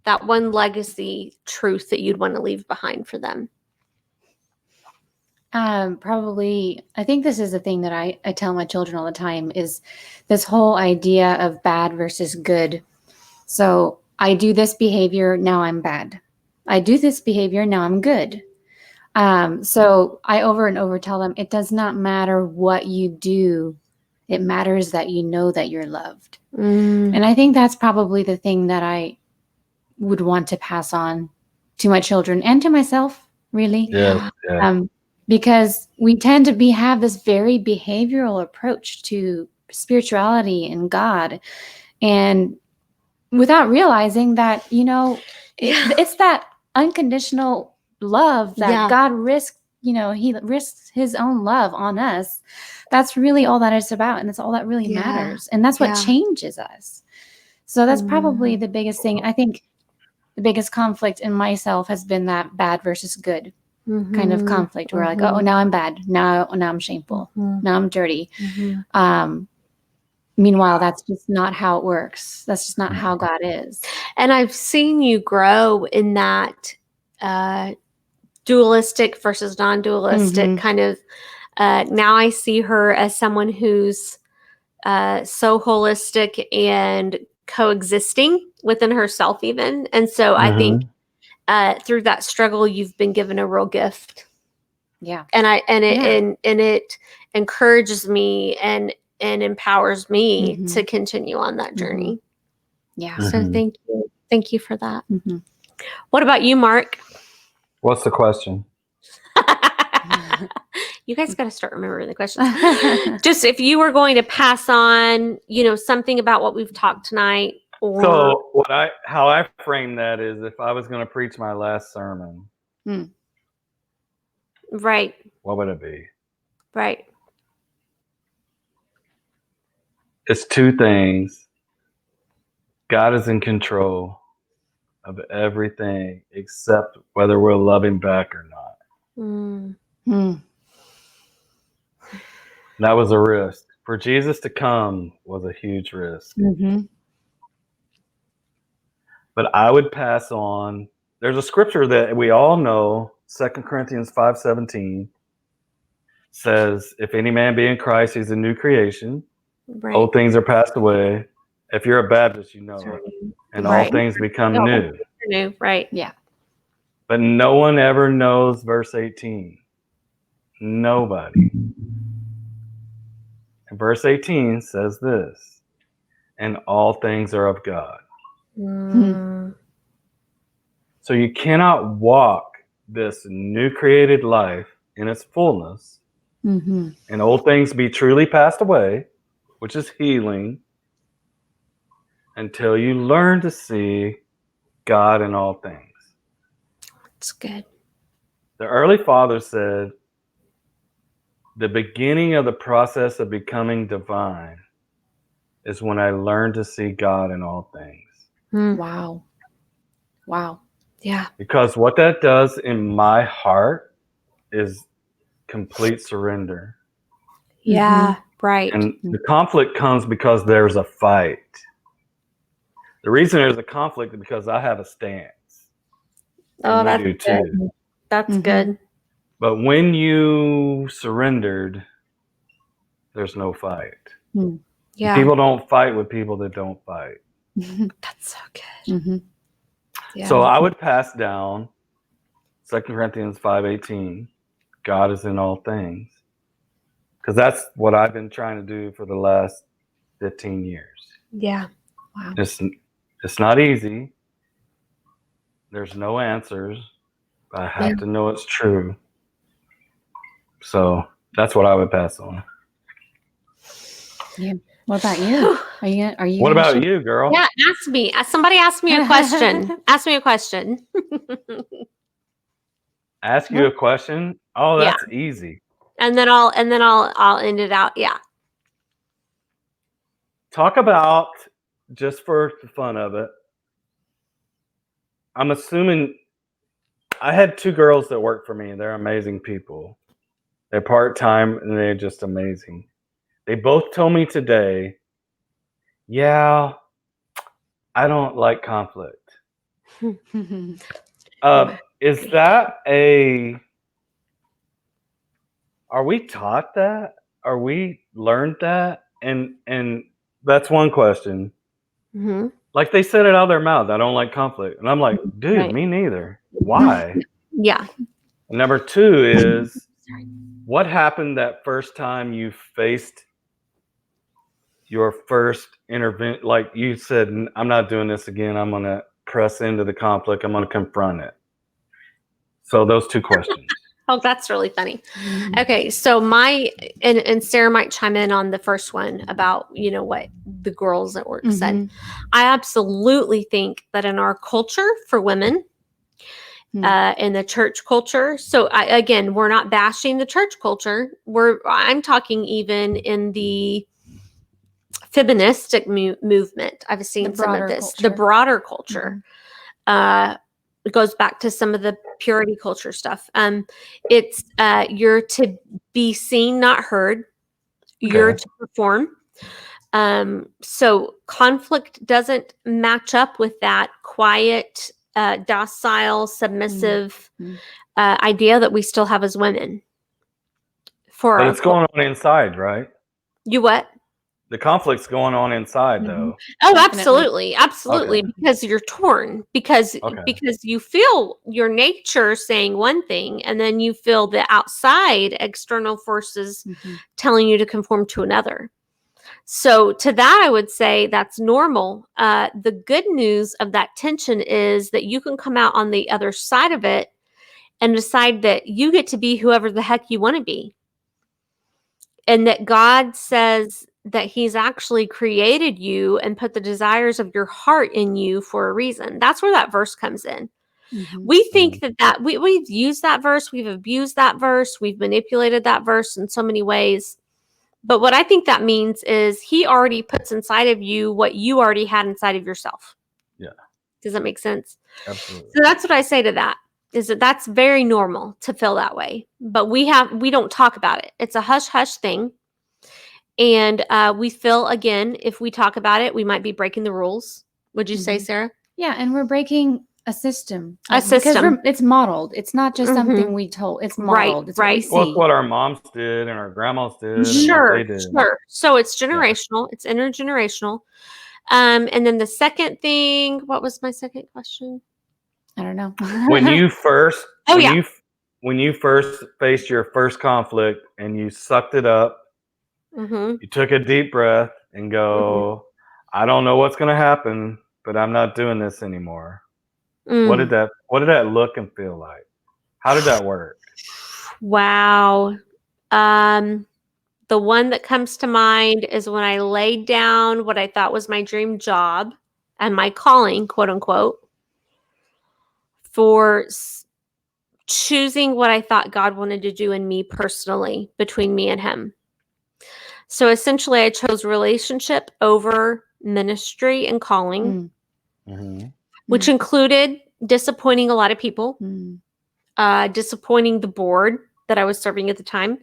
Speaker 1: that one legacy truth that you'd want to leave behind for them?
Speaker 3: Probably, I think this is the thing that I tell my children all the time is this whole idea of bad versus good. So I do this behavior, now I'm bad. I do this behavior, now I'm good. So I over and over tell them it does not matter what you do. It matters that you know that you're loved. And I think that's probably the thing that I would want to pass on to my children and to myself, really.
Speaker 2: Yeah. Yeah.
Speaker 3: Because we tend to have this very behavioral approach to spirituality and God, and without realizing that, it's that unconditional love that
Speaker 1: Yeah.
Speaker 3: God risks, he risks his own love on us. That's really all that it's about. And that's all that really
Speaker 1: Yeah.
Speaker 3: matters. And that's what
Speaker 1: Yeah.
Speaker 3: changes us. So that's probably the biggest thing. I think the biggest conflict in myself has been that bad versus good kind of conflict where like, oh, now I'm bad. Now I'm shameful. Now I'm dirty. Meanwhile, that's just not how it works. That's just not how God is.
Speaker 1: And I've seen you grow in that dualistic versus non-dualistic kind of. Now I see her as someone who's so holistic and coexisting within herself, even. And so I think through that struggle, you've been given a real gift.
Speaker 3: Yeah.
Speaker 1: And it encourages me and empowers me to continue on that journey.
Speaker 3: Yeah.
Speaker 1: So thank you for that. What about you, Mark?
Speaker 2: What's the question?
Speaker 1: You guys got to start remembering the questions. Just if you were going to pass on, something about what we've talked tonight.
Speaker 2: So how I frame that is, if I was going to preach my last sermon,
Speaker 1: right,
Speaker 2: what would it be?
Speaker 1: Right.
Speaker 2: It's two things. God is in control of everything except whether we'll love him back or not. That was a risk. For Jesus to come was a huge risk. But I would pass on. There's a scripture that we all know, 2 Corinthians 5:17, says, if any man be in Christ, he's a new creation.
Speaker 1: Right.
Speaker 2: Old things are passed away. If you're a Baptist, you know it. And all things become new.
Speaker 1: New, right.
Speaker 3: Yeah.
Speaker 2: But no one ever knows verse 18. Nobody. And verse 18 says this, and all things are of God. So you cannot walk this new created life in its fullness and old things be truly passed away, which is healing, until you learn to see God in all things.
Speaker 1: That's good.
Speaker 2: The early fathers said the beginning of the process of becoming divine is when I learned to see God in all things.
Speaker 3: Wow.
Speaker 1: Yeah.
Speaker 2: Because what that does in my heart is complete surrender.
Speaker 1: Yeah. Right.
Speaker 2: And the conflict comes because there's a fight. The reason there's a conflict is because I have a stance.
Speaker 1: Oh,
Speaker 2: that's
Speaker 1: good.
Speaker 2: too.
Speaker 1: That's good.
Speaker 2: But when you surrendered, there's no fight.
Speaker 1: Yeah.
Speaker 2: People don't fight with people that don't fight.
Speaker 1: That's so good. Yeah.
Speaker 2: So I would pass down 2 Corinthians 5:18. God is in all things. Because that's what I've been trying to do for the last 15 years.
Speaker 1: Yeah. Wow.
Speaker 2: It's not easy. There's no answers. I have to know it's true. So that's what I would pass on.
Speaker 3: Yeah. What about you? Are you?
Speaker 2: What about you, girl?
Speaker 1: Yeah. Ask me. Somebody ask me a question. Ask me a question.
Speaker 2: Ask you a question? Oh,
Speaker 1: Yeah.
Speaker 2: that's easy.
Speaker 1: And then I'll end it out. Yeah.
Speaker 2: Talk about, just for the fun of it, I'm assuming I had 2 girls that work for me. They're amazing people. They're part-time and they're just amazing. They both told me today, yeah, I don't like conflict. Is that are we taught that? Are we learned that? And that's one question.
Speaker 1: Hmm.
Speaker 2: Like they said it out of their mouth, I don't like conflict. And I'm like, dude,
Speaker 1: Right.
Speaker 2: me neither. Why?
Speaker 1: Yeah.
Speaker 2: And number 2 is, what happened that first time you faced your first intervention? Like you said, I'm not doing this again. I'm going to press into the conflict. I'm going to confront it. So those 2 questions.
Speaker 1: Oh, that's really funny. Okay, so and Sarah might chime in on the first one about, what the girls at work said.
Speaker 3: Mhm.
Speaker 1: I absolutely think that in our culture for women, in the church culture, so again, we're not bashing the church culture. I'm talking even in the feministic movement. I've seen some of this, the broader culture. It goes back to some of the purity culture stuff. It's you're to be seen, not heard. You're
Speaker 2: Okay.
Speaker 1: to perform. So conflict doesn't match up with that quiet, docile, submissive idea that we still have as women.
Speaker 2: But it's going on inside, right?
Speaker 1: You what?
Speaker 2: The conflict's going on inside, though.
Speaker 1: Oh,
Speaker 3: Definitely.
Speaker 1: absolutely,
Speaker 2: Okay.
Speaker 1: because you're torn, because you feel your nature saying one thing, and then you feel the outside external forces telling you to conform to another. So to that, I would say that's normal. The good news of that tension is that you can come out on the other side of it and decide that you get to be whoever the heck you want to be. And that God says that he's actually created you and put the desires of your heart in you for a reason. That's where that verse comes in. We think that we've used that verse, we've abused that verse, we've manipulated that verse in so many ways. But what I think that means is he already puts inside of you what you already had inside of yourself.
Speaker 2: Yeah.
Speaker 1: Does that make sense?
Speaker 2: Absolutely.
Speaker 1: So that's what I say to that. Is that that's very normal to feel that way, but we don't talk about it. It's a hush hush thing, and we feel, again, if we talk about it, we might be breaking the rules. Would you say, Sarah?
Speaker 3: Yeah, and we're breaking a system.
Speaker 1: Because
Speaker 3: it's modeled. It's not just something we told. It's modeled. It's what we see.
Speaker 2: Well, it's what our moms did and our grandmas did.
Speaker 1: Sure,
Speaker 2: and what they did.
Speaker 1: sure. So it's generational. It's intergenerational. And then the second thing, what was my second question?
Speaker 3: I don't know.
Speaker 2: When you first,
Speaker 1: Oh, yeah.
Speaker 2: when you first faced your first conflict and you sucked it up, you took a deep breath and go, I don't know what's going to happen, but I'm not doing this anymore. What did that look and feel like? How did that work?
Speaker 1: Wow. The one that comes to mind is when I laid down what I thought was my dream job and my calling, quote unquote, for choosing what I thought God wanted to do in me personally, between me and him. So essentially, I chose relationship over ministry and calling, which included disappointing a lot of people, disappointing the board that I was serving at the time,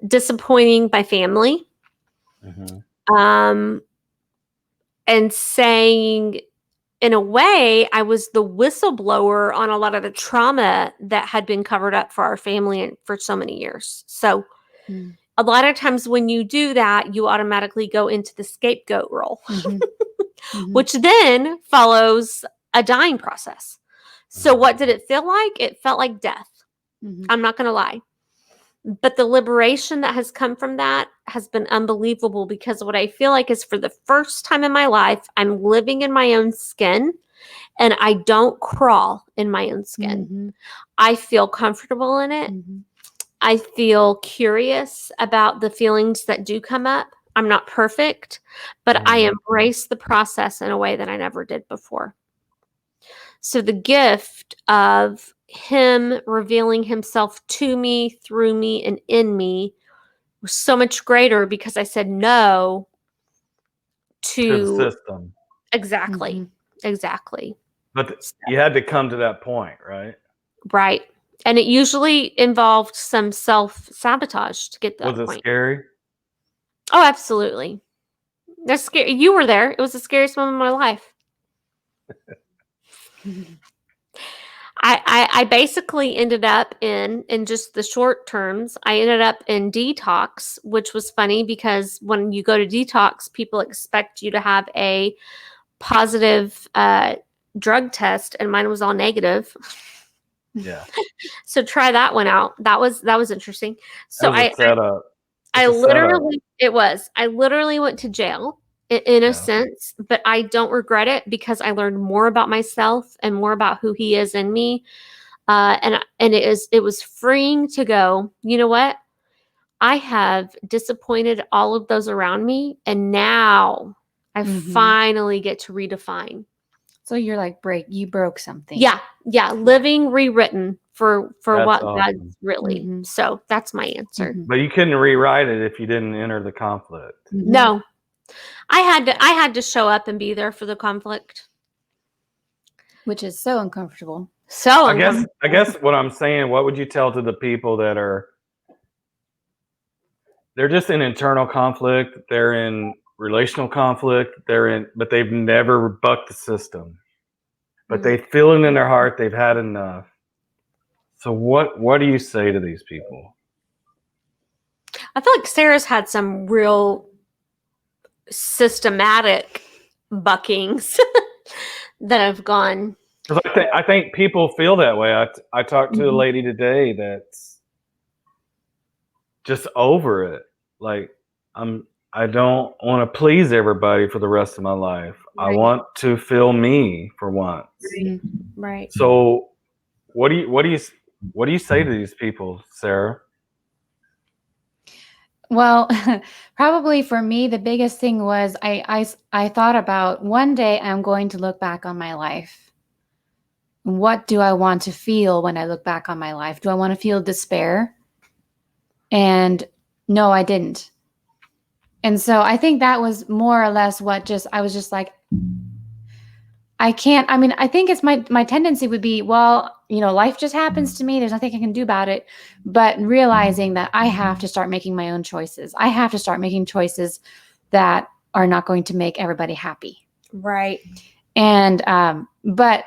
Speaker 1: disappointing my family, and saying, in a way, I was the whistleblower on a lot of the trauma that had been covered up for our family and for so many years. So a lot of times when you do that, you automatically go into the scapegoat role, which then follows a dying process. So what did it feel like? It felt like death. I'm not going to lie. But the liberation that has come from that has been unbelievable, because what I feel like is, for the first time in my life, I'm living in my own skin, and I don't crawl in my own skin. I feel comfortable in it. I feel curious about the feelings that do come up. I'm not perfect, but I embrace the process in a way that I never did before. So the gift of him revealing himself to me, through me, and in me was so much greater because I said no
Speaker 2: To the
Speaker 1: to
Speaker 2: system.
Speaker 1: exactly,
Speaker 3: Mhm.
Speaker 1: exactly.
Speaker 2: But you had to come to that point, right?
Speaker 1: Right. And it usually involved some self-sabotage to get to
Speaker 2: Was
Speaker 1: that
Speaker 2: it
Speaker 1: point.
Speaker 2: scary?
Speaker 1: Oh, absolutely. That's scary. You were there. It was the scariest moment of my life. I basically ended up in just the short terms, I ended up in detox, which was funny because when you go to detox, people expect you to have a positive drug test, and mine was all negative.
Speaker 2: Yeah.
Speaker 1: So try that one out. That was interesting. So
Speaker 2: That was a setup.
Speaker 1: I
Speaker 2: It's a setup.
Speaker 1: I literally went to jail in a
Speaker 2: Yeah.
Speaker 1: sense, but I don't regret it because I learned more about myself and more about who he is in me. And it was freeing to go, you know what? I have disappointed all of those around me, and now I
Speaker 3: Mhm.
Speaker 1: finally get to redefine.
Speaker 3: So you're like you broke something.
Speaker 1: Yeah, living rewritten for
Speaker 2: That's
Speaker 1: what
Speaker 2: awesome.
Speaker 1: God's really.
Speaker 3: Mhm.
Speaker 1: So that's my answer.
Speaker 3: Mhm.
Speaker 2: But you couldn't rewrite it if you didn't enter the conflict.
Speaker 3: Mhm.
Speaker 1: No, I had to show up and be there for the conflict.
Speaker 3: Which is so uncomfortable.
Speaker 1: So
Speaker 2: I guess what I'm saying, what would you tell to the people that they're just in internal conflict, they're in relational conflict, but they've never bucked the system. But they feel it in their heart they've had enough. So what do you say to these people?
Speaker 1: I feel like Sarah's had some real systematic buckings that have gone.
Speaker 2: Because I think people feel that way. I talked to a
Speaker 3: Mhm.
Speaker 2: lady today that's just over it. Like I don't want to please everybody for the rest of my life. I
Speaker 1: Right.
Speaker 2: want to feel me for once.
Speaker 3: Mhm.
Speaker 1: Right.
Speaker 2: So what do you say to these people, Sarah?
Speaker 3: Well, probably for me, the biggest thing was I thought about one day I'm going to look back on my life. What do I want to feel when I look back on my life? Do I want to feel despair? And no, I didn't. And so I think that was more or less I was just like, I think it's my tendency would be, well, life just happens to me. There's nothing I can do about it. But realizing that I have to start making my own choices. I have to start making choices that are not going to make everybody happy.
Speaker 1: Right.
Speaker 3: And, but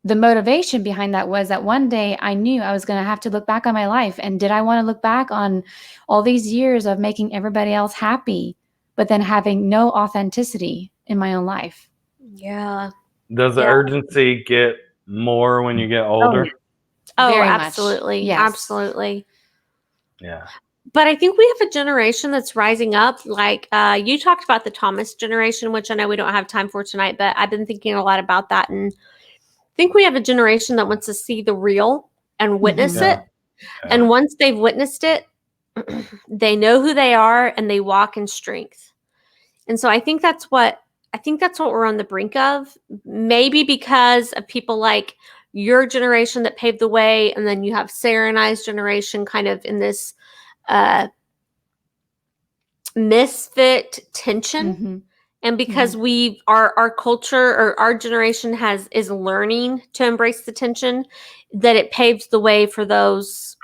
Speaker 3: the motivation behind that was that one day I knew I was going to have to look back on my life. And did I want to look back on all these years of making everybody else happy, but then having no authenticity in my own life?
Speaker 1: Yeah.
Speaker 2: Does the
Speaker 1: Yeah.
Speaker 2: urgency get more when you get older?
Speaker 3: yeah.
Speaker 1: Oh,
Speaker 3: Very much.
Speaker 1: absolutely.
Speaker 3: Yes.
Speaker 1: Absolutely.
Speaker 2: Yeah.
Speaker 1: But I think we have a generation that's rising up. Like you talked about the Thomas generation, which I know we don't have time for tonight, but I've been thinking a lot about that. And I think we have a generation that wants to see the real and witness
Speaker 3: Mhm.
Speaker 2: Yeah.
Speaker 1: it. And once they've witnessed it, they know who they are and they walk in strength. And so I think that's what we're on the brink of. Maybe because of people like your generation that paved the way, and then you have Sarah and I's generation kind of in this misfit tension.
Speaker 3: Mhm.
Speaker 1: And because our culture or our generation is learning to embrace the tension, that it paves the way for those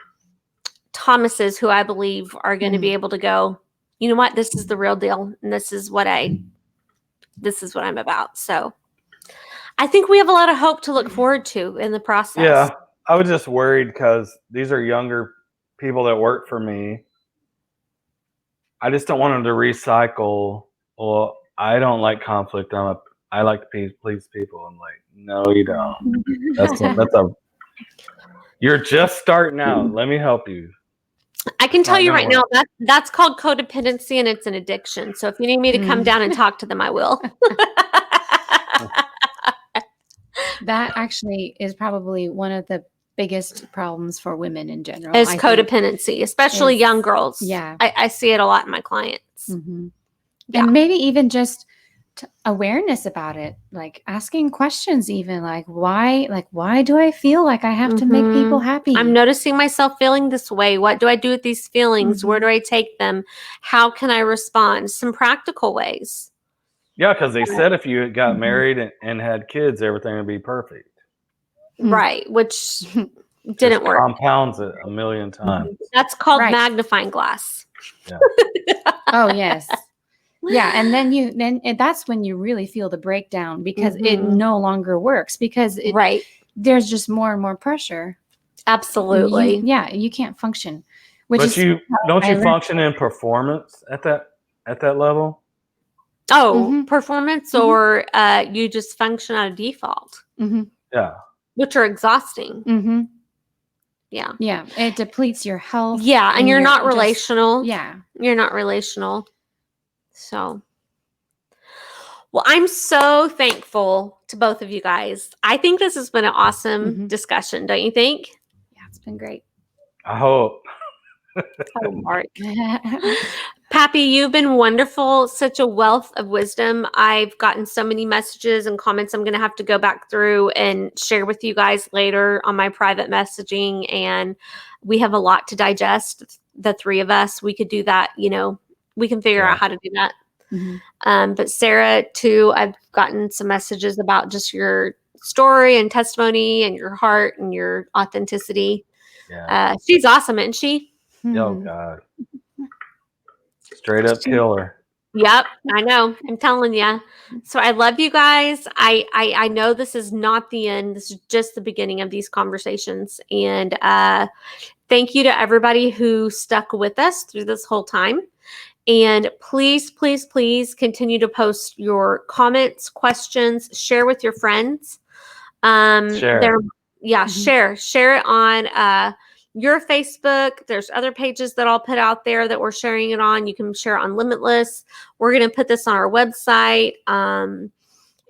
Speaker 1: Thomases who I believe are going to be able to go, you know what, this is the real deal, and this is what I'm about. So I think we have a lot of hope to look forward to in the process.
Speaker 2: Yeah. I was just worried because these are younger people that work for me. I just don't want them to recycle. Well, I don't like conflict. I like to please people. I'm like, no, you don't. You're just starting out. Let me help you.
Speaker 1: I can tell
Speaker 2: Not
Speaker 1: you
Speaker 2: gonna
Speaker 1: right now
Speaker 2: work.
Speaker 1: that's called codependency, and it's an addiction. So if you need me to come down and talk to them, I will.
Speaker 3: That actually is probably one of the biggest problems for women in general.
Speaker 1: Is
Speaker 3: I think.
Speaker 1: codependency, especially young girls.
Speaker 3: Yeah.
Speaker 1: I see it a lot in my clients.
Speaker 3: Mhm.
Speaker 1: Yeah.
Speaker 3: And maybe even just awareness about it, like asking questions, even like why do I feel like I have to make people happy?
Speaker 1: I'm noticing myself feeling this way. What do I do with these feelings? Where do I take them? How can I respond? Some practical ways.
Speaker 2: Yeah, because they said if you got
Speaker 3: Mhm.
Speaker 2: married and had kids, everything would be perfect.
Speaker 3: Hmm.
Speaker 1: Right, which didn't
Speaker 2: Just
Speaker 1: work.
Speaker 2: compounds it a million times.
Speaker 1: That's called
Speaker 3: Right.
Speaker 1: magnifying glass.
Speaker 3: Oh yes. Yeah, and then that's when you really feel the breakdown, because it
Speaker 1: Mhm.
Speaker 3: no longer works, because
Speaker 1: Right.
Speaker 3: there's just more and more pressure.
Speaker 1: Absolutely.
Speaker 3: You can't function. Which
Speaker 2: But
Speaker 3: is
Speaker 2: you don't
Speaker 3: I
Speaker 2: you
Speaker 3: learned-
Speaker 2: function in performance at that level?
Speaker 1: Oh,
Speaker 3: Mhm.
Speaker 1: performance,
Speaker 3: Mhm.
Speaker 1: or you just function out of default,
Speaker 3: Mhm.
Speaker 2: Yeah.
Speaker 1: which are exhausting.
Speaker 3: Mhm.
Speaker 1: Yeah.
Speaker 3: Yeah, it depletes your health.
Speaker 1: Yeah, and you're not
Speaker 3: just-
Speaker 1: relational.
Speaker 3: Yeah.
Speaker 1: You're not relational. So, well, I'm so thankful to both of you guys. I think this has been an awesome
Speaker 3: Mhm.
Speaker 1: discussion, don't you think?
Speaker 3: Yeah, it's been great.
Speaker 2: I hope.
Speaker 1: Oh, Mark. Pappy, you've been wonderful. Such a wealth of wisdom. I've gotten so many messages and comments I'm going to have to go back through and share with you guys later on my private messaging. And we have a lot to digest, the three of us. We could do that, we can figure
Speaker 2: Yeah.
Speaker 1: out how to do that.
Speaker 3: Mhm.
Speaker 1: But Sarah, too, I've gotten some messages about just your story and testimony and your heart and your authenticity.
Speaker 2: Yeah.
Speaker 1: She's awesome, isn't she?
Speaker 2: Oh
Speaker 3: Hmm.
Speaker 2: God. Straight up killer.
Speaker 1: Yep, I know. I'm telling you. So I love you guys. I know this is not the end. This is just the beginning of these conversations. And thank you to everybody who stuck with us through this whole time. And please, please, please continue to post your comments, questions, share with your friends.
Speaker 2: Share.
Speaker 3: Mhm.
Speaker 1: Share it on your Facebook. There's other pages that I'll put out there that we're sharing it on. You can share it on Limitless. We're going to put this on our website.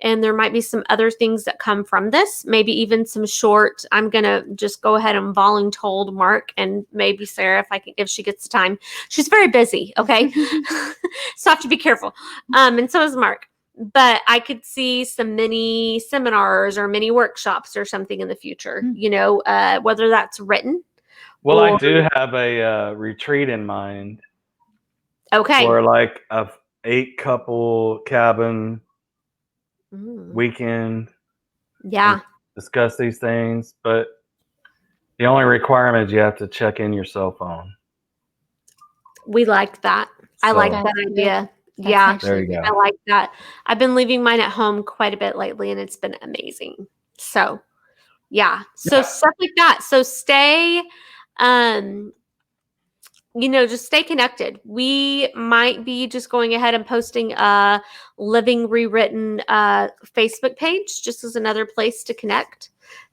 Speaker 1: And there might be some other things that come from this, maybe even some short. I'm going to just go ahead and voluntold Mark and maybe Sarah if she gets the time. She's very busy. Okay. So I have to be careful. And so is Mark. But I could see some mini seminars or mini workshops or something in the future, whether that's written.
Speaker 2: Well, I
Speaker 1: or-
Speaker 2: do have a retreat in mind
Speaker 1: Okay.
Speaker 2: for like a 8-couple cabin
Speaker 1: Mm.
Speaker 2: weekend.
Speaker 1: Yeah.
Speaker 2: Discuss these things, but the only requirement is you have to check in your cell phone.
Speaker 1: We like that. I like
Speaker 2: So,
Speaker 1: that
Speaker 3: That's good.
Speaker 1: idea.
Speaker 3: That's
Speaker 1: Yeah.
Speaker 3: actually
Speaker 2: there you
Speaker 3: good.
Speaker 2: go.
Speaker 1: I like that. I've been leaving mine at home quite a bit lately and it's been amazing. So, yeah. So
Speaker 2: Yeah.
Speaker 1: stuff like that. So stay, just stay connected. We might be just going ahead and posting a Living Rewritten Facebook page just as another place to connect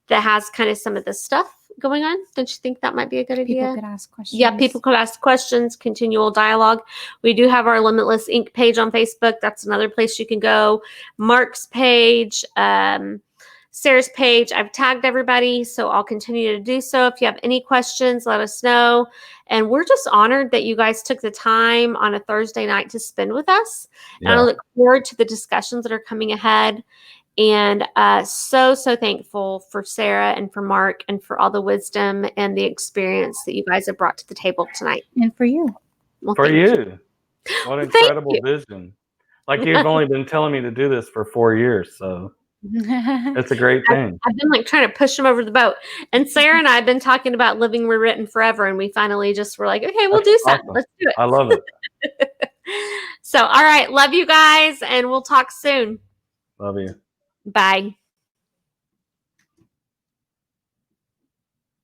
Speaker 1: that has kind of some of this stuff going on. Don't you think that might be a good idea?
Speaker 3: People could ask questions.
Speaker 1: Yeah, people could ask questions, continual dialogue. We do have our Limitless Inc. page on Facebook. That's another place you can go. Mark's page, Sarah's page. I've tagged everybody, so I'll continue to do so. If you have any questions, let us know. And we're just honored that you guys took the time on a Thursday night to spend with us. And I
Speaker 2: Yeah.
Speaker 1: look forward to the discussions that are coming ahead. And so thankful for Sarah and for Mark and for all the wisdom and the experience that you guys have brought to the table tonight.
Speaker 3: And for you.
Speaker 1: Well,
Speaker 2: For
Speaker 1: thank
Speaker 2: you. What
Speaker 1: Thank
Speaker 2: incredible
Speaker 1: you.
Speaker 2: vision. Like you've only been telling me to do this for 4 years, so it's a great thing.
Speaker 1: I've been trying to push them over the boat. And Sarah and I have been talking about Living Rewritten forever. And we finally just were like, okay, we'll
Speaker 2: That's
Speaker 1: do something.
Speaker 2: awesome.
Speaker 1: Let's do it.
Speaker 2: I love it.
Speaker 1: So, all right. Love you guys. And we'll talk soon.
Speaker 2: Love you.
Speaker 1: Bye.